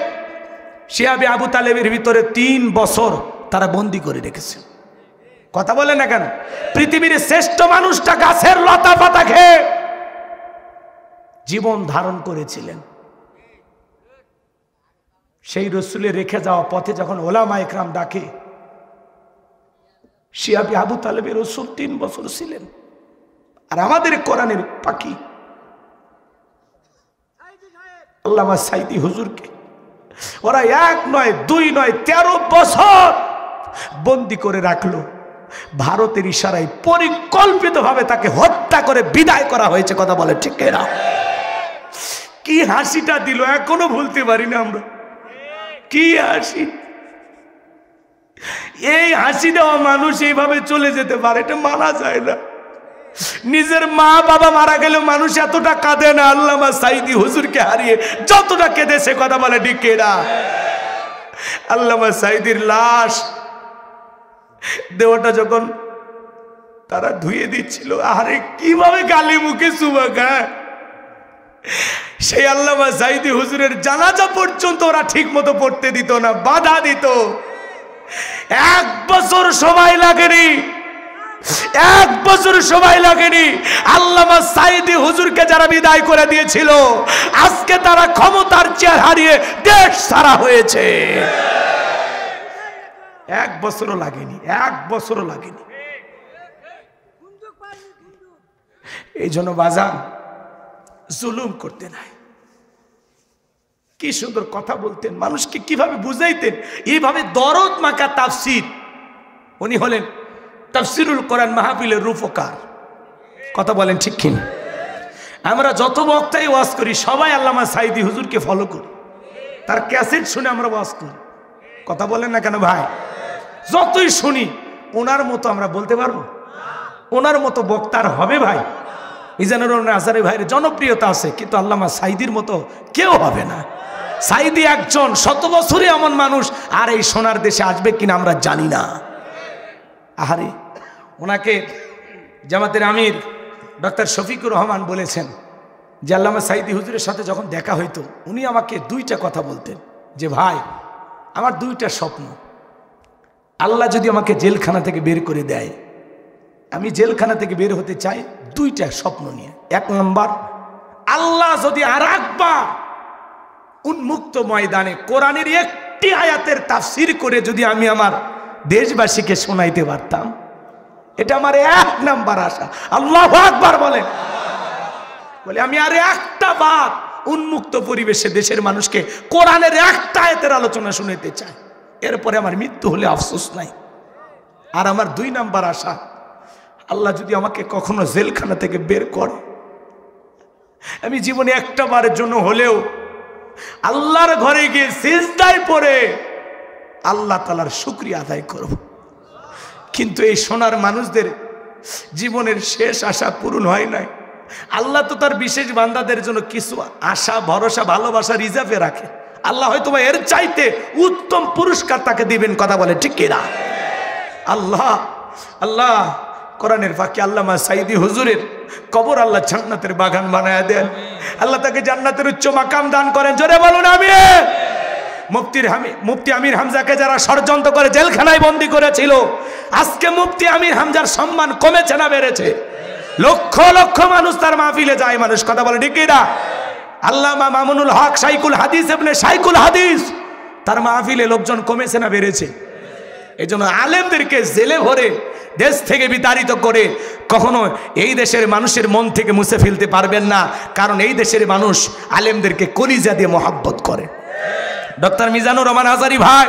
[SPEAKER 1] শিয়াবে আবু তালেবের ভিতরে ৩ বছর তারা বন্দী করে রেখেছে। কথা বলে না কেন? পৃথিবীর শ্রেষ্ঠ মানুষটা গাছের লতা পাতা খেয়ে জীবন ধারণ করেছিলেন। সেই রসুলের রেখে যাওয়া পথে যখন ওলামা ইকরাম ডাকে, শিয়াবে আবু তালেবের রসুল ৩ বছর ছিলেন। আর আমাদের কোরআনের পাখি আল্লামা সাঈদী হুজুরকে ওরা ১ নয় ২ নয় ১৩ বছর বন্দী করে রাখলো। ভারতের ইশারায় পরিকল্পিতভাবে তাকে হত্যা করে বিদায় করা হয়েছে। কথা বলে ঠিক না? কি হাসিটা দিল, এখনো ভুলতে পারি না আমরা। কি হাসি! এই হাসি দেওয়া মানুষ এইভাবে চলে যেতে পারে, এটা মানা যায় না। নিজের মা বাবা মারা গেলেও মানুষ এতটা কাঁদে না আল্লামা সাঈদী হুজুরকে হারিয়ে যতটা কেঁদেছে। কথা বলে ঠিক না? আল্লামা সাঈদীর লাশ দেহটা যখন তারা ধুয়ে দিচ্ছিল, আরে কিভাবে গালি মুখে চুমা খায়। সেই আল্লামা সাঈদী হুজুরের জানাজা পর্যন্ত ওরা ঠিক মতো পড়তে দিত না, বাধা দিত। 1 বছর সময় লাগেনি, 1 বছর সময় লাগেনি। আল্লামা সাঈদী হুজুরকে যারা বিদায় করে দিয়েছিল, আজকে তারা ক্ষমতার চেয়ার হারিয়ে দেশ ছাড়া হয়েছে। 1 বছরও লাগেনি, 1 বছরও লাগেনি। এই জন্য বাজান জুলুম করতে নাই। কি সুন্দর কথা বলতেন, মানুষকে কিভাবে বুঝাইতেন, এইভাবে দরদ মাখা তাফসীর। উনি হলেন তাফসিরুল কোরআন মাহফিলের রূপকার। কথা বলেন ঠিক কিনা? আমরা যত বক্তাই ওয়াজ করি সবাই আল্লামা সাঈদী হুজুরকে ফলো করি। তার ক্যাসেট শুনে আমরা ওয়াজ করি। কথা বলেন না কেন ভাই? যতই শুনি ওনার মতো আমরা বলতে পারবো? ওনার মতো বক্তার হবে ভাই? মিজানুর রহমান আজহারী ভাইয়ের জনপ্রিয়তা আছে, কিন্তু আল্লামা সাঈদীর মতো কেউ হবে না। সাঈদী একজন, 100 বছরে এমন মানুষ, আর এই সোনার দেশে আসবে কিনা আমরা জানি না। আহারে, ওনাকে জামাতের আমির ডক্টর শফিকুর রহমান বলেছেন যে আল্লামা সাঈদী হুজুরের সাথে যখন দেখা হইতো উনি আমাকে 2টা কথা বলতেন, যে ভাই আমার 2টা স্বপ্ন, আল্লাহ যদি আমাকে জেলখানা থেকে বের করে দেয়, আমি জেলখানা থেকে বের হতে চাই 2টা স্বপ্ন নিয়ে। 1 নম্বর, আল্লাহ যদি আর একবার উন্মুক্ত ময়দানে কোরআনের একটি আয়াতের তাফসীর করে যদি আমি আমার দেশবাসীকে শোনাইতে পারতাম, এটা আমার 1 নাম্বার আশা। আল্লাহু আকবার বলে। বলে আমি আর একটা বার উন্মুক্ত পরিবেশে দেশের মানুষকে কোরআনের একটা আয়াতের আলোচনা শুনাইতে চাই, এরপরে আমার মৃত্যু হলে আফসোস নাই। আর আমার 2 নাম্বার আশা, আল্লাহ যদি আমাকে কখনো জেলখানা থেকে বের করে, আমি জীবনে একটা বারের জন্য হলেও আল্লাহর ঘরে গিয়ে সিজদায় পড়ে আল্লাহ তাআলার শুকরিয়া আদায় করব। কিন্তু এই সোনার মানুষদের জীবনের শেষ আশা পূরণ হয় নাই। আল্লাহ তো তার বিশেষ বান্দাদের জন্য কিছু আশা, ভরসা, ভালোবাসা রিজার্ভে রাখে। আল্লাহ হয়তো এর চাইতে উত্তম পুরস্কার তাকে দিবেন। কথা বলে ঠিক কিনা? আল্লাহ কোরআনের ফাঁকে আল্লামা সাঈদী হুজুরের কবর আল্লাহ জান্নাতের বাগান বানায় দেন। আল্লাহ তাকে জান্নাতের উচ্চ মাকাম দান করেন। জোরে বলুন আমিন। মুফতি আমির হামজাকে যারা ষড়যন্ত্র করে জেলখানায় বন্দী করেছিল, আজকে মুফতি আমির হামজার সম্মান কমেছে না বেড়েছে? লক্ষ লক্ষ মানুষ তার মাহফিলে যায় মানুষ। কথা বলে ঠিক কিনা? আল্লামা মামুনুল হক শাইখুল হাদিস ইবনে শাইখুল হাদিস, তার মাহফিলে লোকজন কমেছে না বেড়েছে? এই জন্য আলেমদেরকে জেলে ভরে দেশ থেকে বিতাড়িত করে কখনো এই দেশের মানুষের মন থেকে মুছে ফেলতে পারবেন না, কারণ এই দেশের মানুষ আলেমদেরকে কলিজা দিয়ে মহব্বত করে। ডক্টর মিজানুর রহমান আজহারী ভাই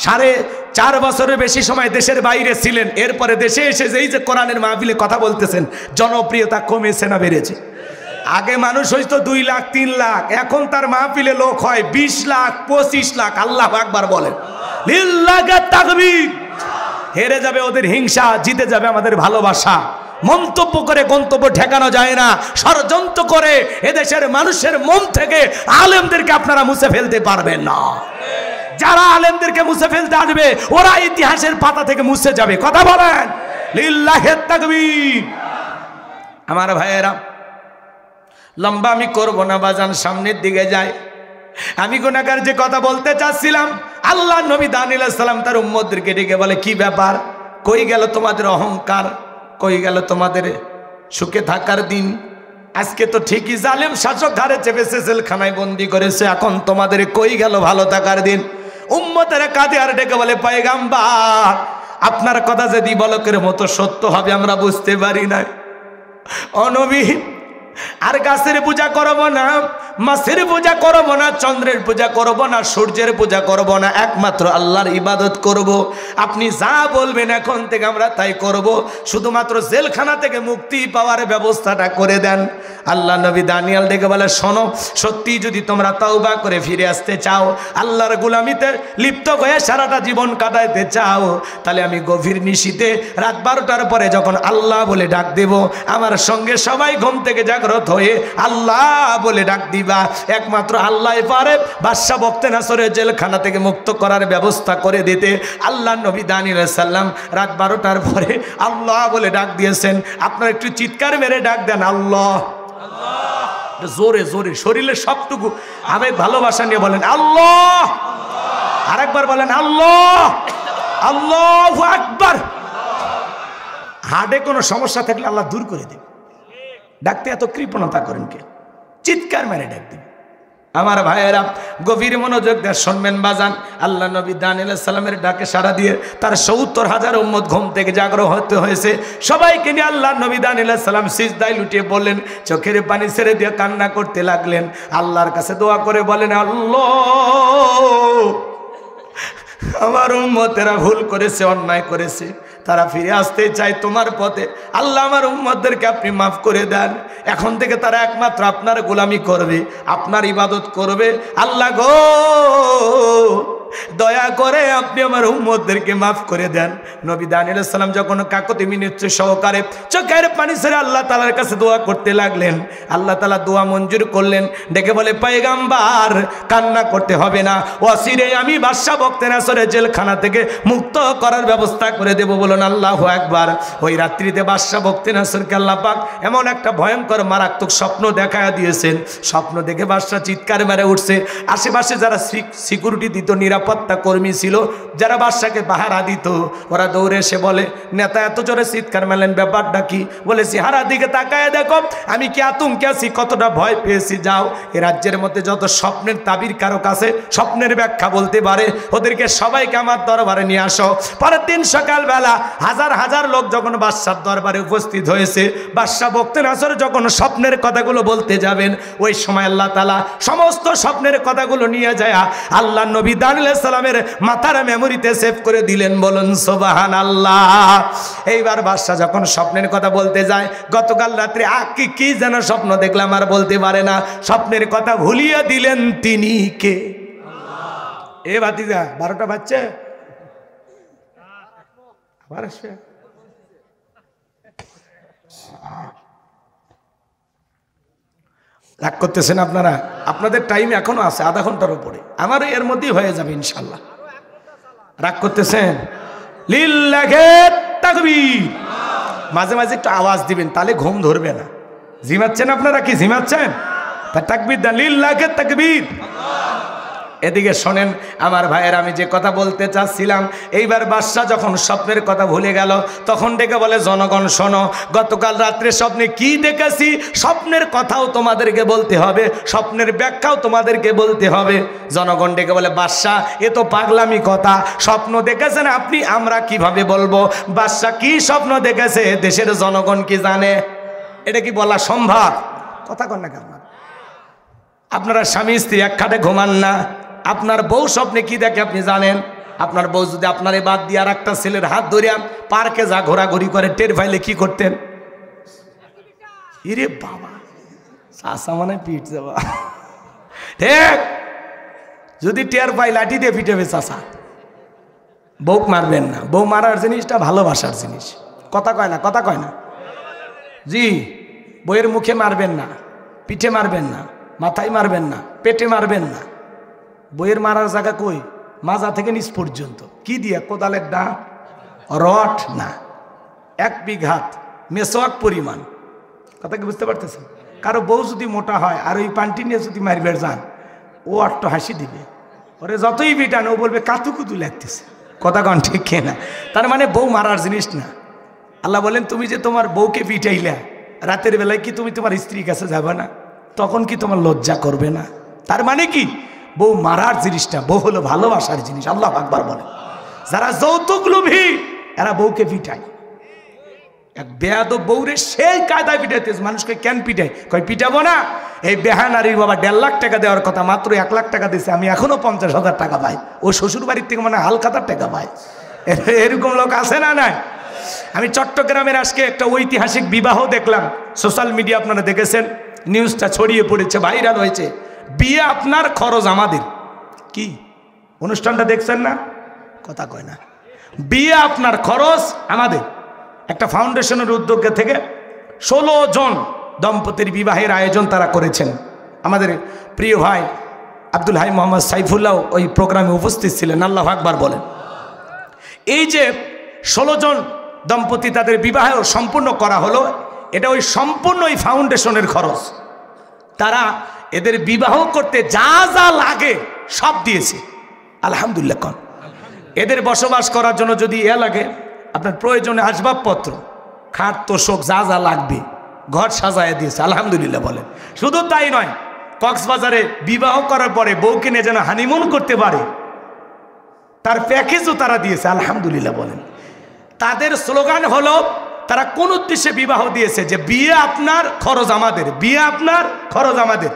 [SPEAKER 1] 4.5 বছরের বেশি সময় দেশের বাইরে ছিলেন, এরপরে দেশে এসে এই যে কোরআনের মাহফিলে কথা বলতেছেন, জনপ্রিয়তা কমেছে না বেড়েছে? আগে মানুষ হইতো 2 লাখ 3 লাখ, এখন তার মাহফিলে লোক হয় 20 লাখ 25 লাখ। আল্লাহু আকবার বলেন। লিল্লাহি তাকবীর। হেরে যাবে ওদের হিংসা, জিতে যাবে আমাদের ভালোবাসা। মন্তব্য করে গন্তব্য ঠেকানো যায় না। ষড়যন্ত্র করে এদেশের মানুষের মন থেকে আলেমদেরকে আপনারা মুছে ফেলতে পারবেন না। যারা আলেমদেরকে মুছে ফেলতে আসবে ওরা ইতিহাসের পাতা থেকে মুছে যাবে। কথা বলেন লিল্লাহি তাকবীর। আমার ভাইয়েরা, লম্বা আমি করব না বাজান, সামনের দিকে যাই। আমি গুনাহগার যে কথা বলতে চাচ্ছিলাম, আল্লাহ নবী দানিয়েল আলাইহিস সালাম তার উম্মতদেরকে ডেকে বলে, কি ব্যাপার, কই গেল তোমাদের অহংকার, কই গেল তোমাদের সুখে থাকার দিন? আজকে তো ঠিকই জালেম শাসক ধারে চেপেছে, জেলখানায় বন্দি করেছে, এখন তোমাদের কই গেল ভালো থাকার দিন? উম্মতেরা কাঁদে আর ডেকে বলে, পয়গম্বর আপনার কথা যদি বলকের মতো সত্য হবে আমরা বুঝতে পারি না। ও নবী, আর গাছের পূজা করব না, মাছের পূজা করব না, চন্দ্রের পূজা করব না, সূর্যের পূজা করব না, একমাত্র আল্লাহর ইবাদত করব। আপনি যা বলবেন এখন থেকে আমরা তাই করব, শুধুমাত্র জেলখানা থেকে মুক্তি পাওয়ার ব্যবস্থাটা করে দেন। আল্লাহ নবী দানিয়েল ডেকে বলে, শোনো, সত্যি যদি তোমরা তাওবা করে ফিরে আসতে চাও, আল্লাহর গোলামিতে লিপ্ত হয়ে সারাটা জীবন কাটাইতে চাও, তাহলে আমি গভীর নিশীতে রাত 12টার পরে যখন আল্লাহ বলে ডাক দেব, আমার সঙ্গে সবাই ঘুম থেকে জাগ্রত হয়ে আল্লাহ বলে ডাক দিবা। একমাত্র আল্লাহ পারে বাদশা বখতেনাছরের জেলখানা থেকে মুক্ত করার ব্যবস্থা করে দিতে। আল্লাহ নবী দানিয়েল আলাইহিস সালাম রাত 12টার পরে আল্লাহ বলে ডাক দিয়েছেন। আপনারা একটু চিৎকার মেরে ডাক দেন আল্লাহ। জোরে জোরে শরীরের সবটুকু আবেগ ভালোবাসা নিয়ে বলেন আল্লাহ। আরেকবার বলেন আল্লাহ। আল্লাহু আকবার। হার্টে কোনো সমস্যা থাকলে আল্লাহ দূর করে দেবে। ডাকতে এত কৃপণতা করেন কে? চিৎকার মেরে ডাক দিন। আমার ভাইয়েরা গভীর মনোযোগ দিয়ে শুনবেন বাজান। আল্লাহ নবী দানিয়েল আলাইহিস সালামের ডাকে সাড়া দিয়ে তার ৭০,০০০ উম্মত ঘুম থেকে জাগ্রত হতে হয়েছে। সবাইকে নিয়ে আল্লাহ নবী দানিয়েল আলাইহিস সালাম সিজদায় লুটিয়ে বললেন, চোখের পানি ছেড়ে দিয়ে কান্না করতে লাগলেন। আল্লাহর কাছে দোয়া করে বলেন, আল্লাহ আমার উম্মতেরা ভুল করেছে, অন্যায় করেছে, তারা ফিরে আসতে চায় তোমার পথে। আল্লাহ আমার উম্মতদেরকে আপনি মাফ করে দেন। এখন থেকে তারা একমাত্র আপনার গোলামি করবে, আপনার ইবাদত করবে। আল্লাহ গো দয়া করে আপনি আমার উম্মতদেরকে মাফ করে দেন। নবী দানিয়েল আলাইহিস সালাম যখন কাকতি মিনতি সহকারে চোখের পানি ছেড়ে আল্লাহ তাআলার কাছে দোয়া করতে লাগলেন, আল্লাহ তাআলা দোয়া মঞ্জুর করলেন। ডেকে বলে, পয়গম্বর কান্না করতে হবে না, অচিরে আমি বাদশা বখতিয়ার জেলখানা থেকে মুক্ত করার ব্যবস্থা করে দেব। বলুন আল্লাহু আকবার। ওই রাত্রিতে বাদশা বখতিয়ারকে আল্লাহ পাক এমন একটা ভয়ঙ্কর মারাত্মক স্বপ্ন দেখায়া দিয়েছেন। স্বপ্ন দেখে বাদশা চিৎকার মেরে উঠছে। আশেপাশে যারা সিকিউরিটি দিত, নিরাপত্তা কর্মী ছিল, যারা বাদশাকে পাহারা দিত, ওরা দৌড়ে এসে বলে, নেতা এত জোরে চিৎকার মেলেন, ব্যাপারটা কি? বলে, চেহারার দিকে তাকায় দেখো, আমি কি আতঙ্কে আছি, কতটা ভয় পেয়েছি। যাও, এ রাজ্যের মধ্যে যত স্বপ্নের তাবির কারক আছে, স্বপ্নের ব্যাখ্যা বলতে পারে, ওদেরকে সবাইকে আমার দরবারে নিয়ে আসো। পরের দিন সকালবেলা হাজার হাজার লোক যখন বাদশার দরবারে উপস্থিত হয়েছে, বাদশা বখতিয়ার যখন স্বপ্নের কথাগুলো বলতে যাবেন, ওই সময় আল্লাহ তাআলা সমস্ত স্বপ্নের কথাগুলো নিয়ে যায় আল্লাহ নবী দানিয়েল আলাইহিস সালামের মাথার মেমোরিতে সেভ করে দিলেন। বলুন সুবহানাল্লাহ। এইবার বাদশা যখন স্বপ্নের কথা বলতে যায়, গতকাল রাত্রে কি যেন স্বপ্ন দেখলাম আর বলতে পারে না, স্বপ্নের কথা ভুলিয়ে দিলেন তিনি কে? আল্লাহ। এ ভাতিজা 12টা বাজছে, আবার আসবে। রাগ করতেছেন আপনারা? আপনাদের টাইম এখনো আছে আধা ঘন্টার উপরে, আমার এর মধ্যেই হয়ে যাবে ইনশাল্লাহ। রাগ করতেছেন? লিল্লাহি তাকবীর। মাঝে মাঝে একটু আওয়াজ দিবেন, তাহলে ঘুম ধরবে না। ঝিমাচ্ছেন আপনারা? কি ঝিমাচ্ছেন? তা তাকবীর দেন, লিল্লাহি তাকবীর। এদিকে শোনেন আমার ভাইয়ের, আমি যে কথা বলতে চাচ্ছিলাম, এইবার বাদশা যখন স্বপ্নের কথা ভুলে গেল, তখন ডেকে বলে, জনগণ শোনো, গতকাল রাত্রে স্বপ্নে কি দেখেছি, স্বপ্নের কথাও তোমাদেরকে বলতে হবে, স্বপ্নের ব্যাখ্যাও তোমাদেরকে বলতে হবে। জনগণ ডেকে বলে, বাদশা এ তো পাগলামি কথা, স্বপ্ন দেখেছেন আপনি, আমরা কিভাবে বলবো? বাদশা কি স্বপ্ন দেখেছে দেশের জনগণ কি জানে? এটা কি বলা সম্ভব? কথা কন না কেন? আপনারা স্বামী স্ত্রী এক খাটে ঘুমান না, আপনার বউ স্বপ্নে কি দেখে আপনি জানেন? আপনার বউ যদি আপনার বাদ দিয়ে আর একটা ছেলের হাত ধরিয়া পার্কে যা ঘোরাঘুরি করে, টের পাইলে কি করতেন? ইরে বাবা, চাষা মানে পিট যাবা। ঠিক, যদি টের পাই লাঠি দিয়ে পিটাবে চাষা। বউ মারবেন না, বউ মারার জিনিসটা ভালোবাসার জিনিস। কথা কয় না, কথা কয় না জি। বউয়ের মুখে মারবেন না, পিঠে মারবেন না, মাথায় মারবেন না, পেটে মারবেন না। বইয়ের মারার জায়গা কই? মাজা থেকে নিচ পর্যন্ত। কি দিয়া? কোদালের দা, রড না, 1 বিঘাত মেসোয়াক পরিমাণ। কথা কি বুঝতে পারতেছেন? কারো বউ যদি মোটা হয় আর ওই পান্টি নিয়ে যদি মারবে যান, ও একটু হাসি দিবে, ওরে যতই বিটান ও বলবে কাতুকুতু লাগতেছে। কথা কন ঠিক না? তার মানে বউ মারার জিনিস না। আল্লাহ বলেন, তুমি যে তোমার বউকে পিটাইলা, রাতের বেলায় কি তুমি তোমার স্ত্রীর কাছে যাবে না? তখন কি তোমার লজ্জা করবে না? তার মানে কি? বউ মারার জিনিসটা, বউ হলো ভালোবাসার জিনিস। আল্লাহু আকবার বলেন। যারা যৌতুক লোভী এরা বউকে পিটায়। এক বেয়াদব বউরে সেই কায়দায় পিটাইতেছে। মানুষকে কেন পিটায়? কয় পিটাবো না। এই বেহানারির বাবা 1.5 লাখ টাকা দেওয়ার কথা, মাত্র 1 লাখ টাকা দিয়েছে, আমি এখনো 50,000 টাকা পাই। ও শ্বশুর বাড়ির থেকে মানে হালখাতার টাকা পায়। এরকম লোক আছে না? নাই। আমি চট্টগ্রামের আজকে একটা ঐতিহাসিক বিবাহ দেখলাম, সোশ্যাল মিডিয়া আপনারা দেখেছেন, নিউজটা ছড়িয়ে পড়েছে, ভাইরাল হয়েছে। বিয়ে আপনার, খরচ আমাদের। কি অনুষ্ঠানটা দেখছেন না? কথা কয় না। বিয়ে আপনার, খরচ আমাদের। একটা ফাউন্ডেশনের উদ্যোগে থেকে 16 জন দম্পতির বিবাহের আয়োজন তারা করেছেন। আমাদের প্রিয় ভাই আব্দুল হাই মোহাম্মদ সাইফুল্লাহ ওই প্রোগ্রামে উপস্থিত ছিলেন। আল্লাহু আকবার বলেন। এই যে 16 জন দম্পতি তাদের বিবাহ সম্পূর্ণ করা হলো, এটা ওই সম্পূর্ণ ওই ফাউন্ডেশনের খরচ। তারা এদের বিবাহ করতে যা যা লাগে সব দিয়েছে। আলহামদুলিল্লাহ। কন এদের বসবাস করার জন্য যদি লাগে, আপনার প্রয়োজনে আসবাবপত্র, খাট তোষক যা যা লাগবে ঘর সাজায় দিয়েছে। আলহামদুলিল্লাহ বলেন। শুধু তাই নয়, কক্সবাজারে বিবাহ করার পরে বউকে নিয়ে যেন হানিমুন করতে পারে তার প্যাকেজও তারা দিয়েছে। আলহামদুলিল্লাহ বলেন। তাদের স্লোগান হলো, তারা কোন উদ্দেশ্যে বিবাহ দিয়েছে? যে বিয়ে আপনার, খরচ আমাদের। বিয়ে আপনার, খরচ আমাদের।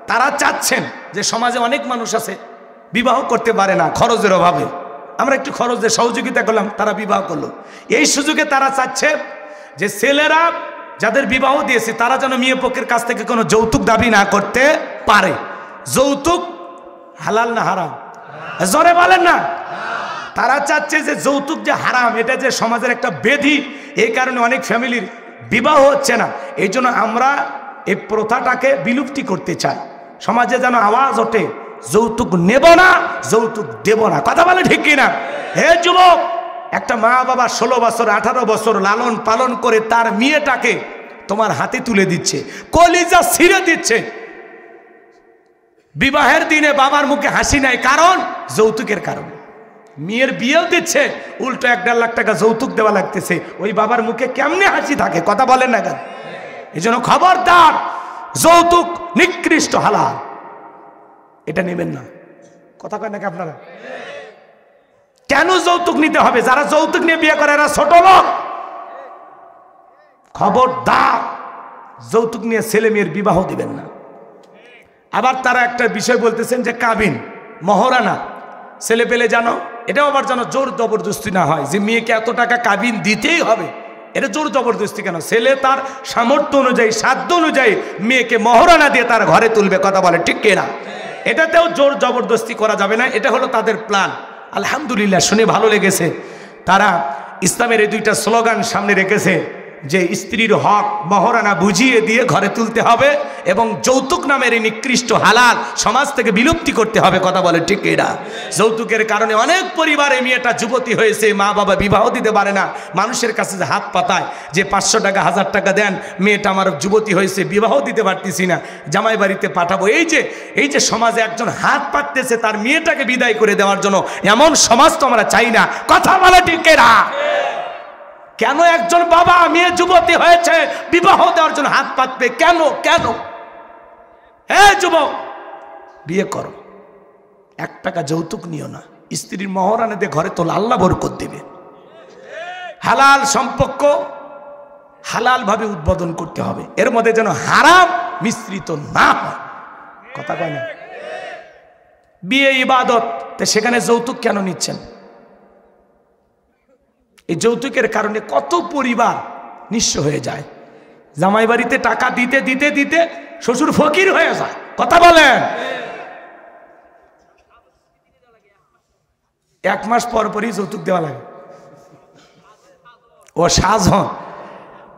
[SPEAKER 1] তারা চাচ্ছেন যে সমাজে অনেক মানুষ আছে বিবাহ করতে পারে না খরচের অভাবে। আমরা একটু খরচ দিয়ে সহযোগিতা করলাম, তারা বিবাহ করলো। এই সুযোগে তারা চাচ্ছে যে ছেলেরা যাদের বিবাহ দিয়েছে তারা যেন মেয়ে পক্ষের কাছ থেকে কোনো যৌতুক দাবি না করতে পারে। যৌতুক হালাল না হারাম? জোরে বলেন না। তারা চাচ্ছে যে যৌতুক যে হারাম, এটা যে সমাজের একটা ব্যাধি, এই কারণে অনেক ফ্যামিলির বিবাহ হচ্ছে না। এই জন্য আমরা এই প্রথাটাকে বিলুপ্তি করতে চাই। সমাজে যেন আওয়াজ ওঠে, যৌতুক নেব না, যৌতুক দেব না। কথা বলে ঠিক কিনা? হে যুবক, একটা মা বাবা 16 বছর 18 বছর লালন পালন করে তার মেয়েটাকে তোমার হাতে তুলে দিচ্ছে, কলিজা ছিঁড়ে দিচ্ছে। বিবাহের দিনে বাবার মুখে হাসি নাই, কারণ যৌতুকের কারণে। মেয়ের বিয়েও দিচ্ছে, উল্টো 1-1.5 লাখ টাকা যৌতুক দেওয়া লাগতেছে। ওই বাবার মুখে কেমনে হাসি থাকে? কথা বলেন না কেন? এই জন্য খবরদার, যৌতুক নিকৃষ্ট, হালাল, এটা নেবেন না। কথা কয় নাকি আপনারা? কেন যৌতুক নিতে হবে? যারা যৌতুক নিয়ে বিয়ে করে এরা ছোট লোক। খবরদার, যৌতুক নিয়ে ছেলে মেয়ের বিবাহ দিবেন না। আবার তারা একটা বিষয় বলতেছেন যে কাবিন, মহরানা ছেলে পেলে জানো, এটাও আবার যেন জোর জবরদস্তি না হয় যে মেয়েকে এত টাকা কাবিন দিতেই হবে। এটা জোর জবরদস্তি কেন? ছেলে তার সামর্থ্য অনুযায়ী, সাধ্য অনুযায়ী মেয়েকে মহরানা দিয়ে তার ঘরে তুলবে। কথা বলে ঠিক কিনা? এটাতেও জোর জবরদস্তি করা যাবে না। এটা হলো তাদের প্ল্যান। আলহামদুলিল্লাহ, শুনে ভালো লেগেছে। তারা ইসলামের এই 2টা স্লোগান সামনে রেখেছে যে স্ত্রীর হক মহরানা বুঝিয়ে দিয়ে ঘরে তুলতে হবে এবং যৌতুক নামের এই নিকৃষ্ট হালাল সমাজ থেকে বিলুপ্তি করতে হবে। কথা বলে ঠিক এরা? যৌতুকের কারণে অনেক পরিবারে মেয়েটা যুবতী হয়েছে, মা বাবা বিবাহ দিতে পারে না, মানুষের কাছে যে হাত পাতায় যে 500 টাকা 1000 টাকা দেন, মেয়েটা আমার যুবতী হয়েছে, বিবাহ দিতে পারতেছি না, জামাই বাড়িতে পাঠাবো। এই যে সমাজে একজন হাত পাততেছে তার মেয়েটাকে বিদায় করে দেওয়ার জন্য, এমন সমাজ তো আমরা চাই না। কথা বলে ঠিক এরা? কেন একজন বাবা মেয়ে যুবতী হয়েছে বিবাহ দেওয়ার জন্য হাত পাতবে? কেন? কেন? হে যুবক, বিয়ে করো, 1 টাকা যৌতুক নিও না, স্ত্রীর মহরানা দিয়ে ঘরে তোলা, আল্লাহ বরকত দিবে। হালাল সম্পর্ক হালাল ভাবে উদ্বোধন করতে হবে, এর মধ্যে যেন হারাম মিশ্রিত না হয়। কথা কয় না? বিয়ে ইবাদত, সেখানে যৌতুক কেন নিচ্ছেন? এই যৌতুকের কারণে কত পরিবার নিঃস্ব হয়ে যায়। জামাই বাড়িতে টাকা দিতে দিতে দিতে শ্বশুর ফকির হয়ে যায়। কথা বলেন? 1 মাস পর পরই যৌতুক দেওয়া লাগে। ও সাজন,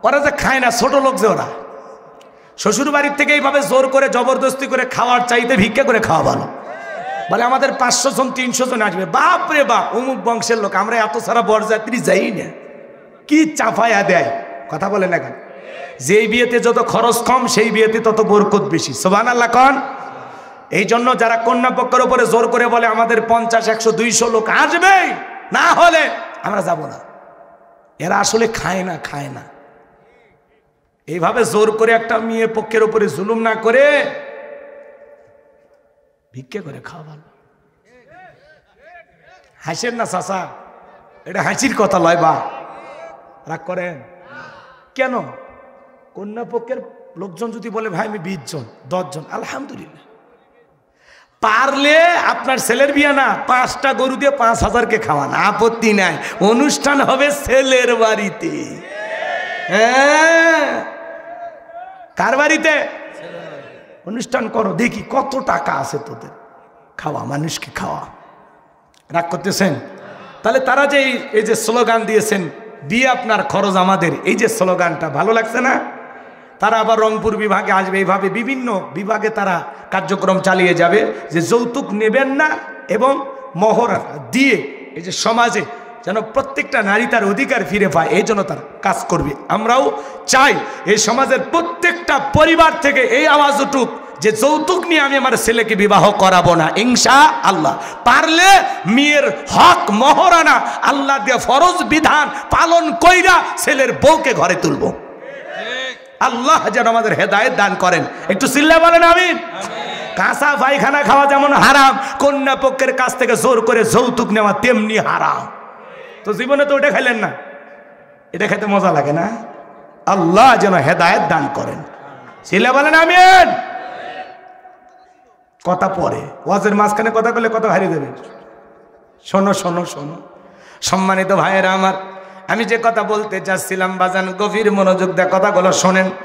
[SPEAKER 1] ওরা যে খায় না, ছোট লোক যে ওরা, শ্বশুর বাড়ির থেকে এইভাবে জোর করে জবরদস্তি করে খাওয়ার চাইতে ভিক্ষা করে খাওয়া ভালো। বলে আমাদের 500 জন 300 জন আসবে। বাপ রে বাপ, অমুক বংশের লোক, আমরা এত সারা বরযাত্রী যাই না, কি চাপায়া দেয়। কথা বলে না কেন? যেই বিয়েতে যত খরচ কম সেই বিয়েতে তত বরকত বেশি। সুবহানাল্লাহ কোন? এই জন্য যারা কন্যা পক্ষের উপরে জোর করে বলে আমাদের 50 100 200 লোক আসবে, না হলে আমরা যাব না, এরা আসলে খায় না। এইভাবে জোর করে একটা মেয়ে পক্ষের উপরে জুলুম না করে ভিক্ষা করে খাওয়া ভালো। হাসেন না চাচা, এটা হাসির কথা লয়। বা রাগ করেন কেন? কন্যা পক্ষের লোকজন যদি বলে ভাই আমি 20 জন 10 জন, আলহামদুলিল্লাহ। পারলে আপনার ছেলের বিয়ে না, 5টা গরু দিয়ে 5000কে খাওয়ান, আপত্তি নাই। অনুষ্ঠান হবে ছেলের বাড়িতে। হ্যাঁ, কার বাড়িতে? অনুষ্ঠান করো, দেখি কত টাকা আছে তোদের, খাওয়া, মানুষকে খাওয়া। রাগ করতেছেন? তাহলে তারা যে এই যে স্লোগান দিয়েছেন, বিয়ে আপনার খরচ আমাদের, এই যে স্লোগানটা ভালো লাগছে না? তারা আবার রংপুর বিভাগে আসবে, এইভাবে বিভিন্ন বিভাগে তারা কার্যক্রম চালিয়ে যাবে যে যৌতুক নেবেন না এবং মহর দিয়ে এই যে সমাজে যেন প্রত্যেকটা নারী তার অধিকার ফিরে পায়, এই জন্য তারা কাজ করবে। আমরাও চাই এই সমাজের প্রত্যেকটা পরিবার থেকে এই আওয়াজ উঠুক যে যৌতুক নিয়ে আমি আমার ছেলেকে বিবাহ করাবো না, ইনশাআল্লাহ। পারলে মেয়ের হক মহরানা আল্লাহ দিয়ে ফরজ বিধান পালন কইরা ছেলের বউকে ঘরে তুলবো। আল্লাহ যেন আমাদের হেদায়েত দান করেন। একটু চিল্লা বলেন আমিন। কাঁচা পায়খানা খাওয়া যেমন হারাম, কন্যা পক্ষের কাছ থেকে জোর করে যৌতুক নেওয়া তেমনি হারাম। তো জীবনে তো ওটা খাইলেন না, এটা খেতে মজা লাগে না? আল্লাহ যেন হেদায়েত দান করেন। চিল্লা বলেন আমিন। কথা পরে ওয়াজের মাঝখানে কথা বলে কথা হারিয়ে দেবে, শোনো শোনো শোনো সম্মানিত ভাইয়েরা আমার, আমি যে কথা বলতে চাচ্ছিলাম বাজান, গভীর মনোযোগ দিয়ে কথাগুলো শোনেন।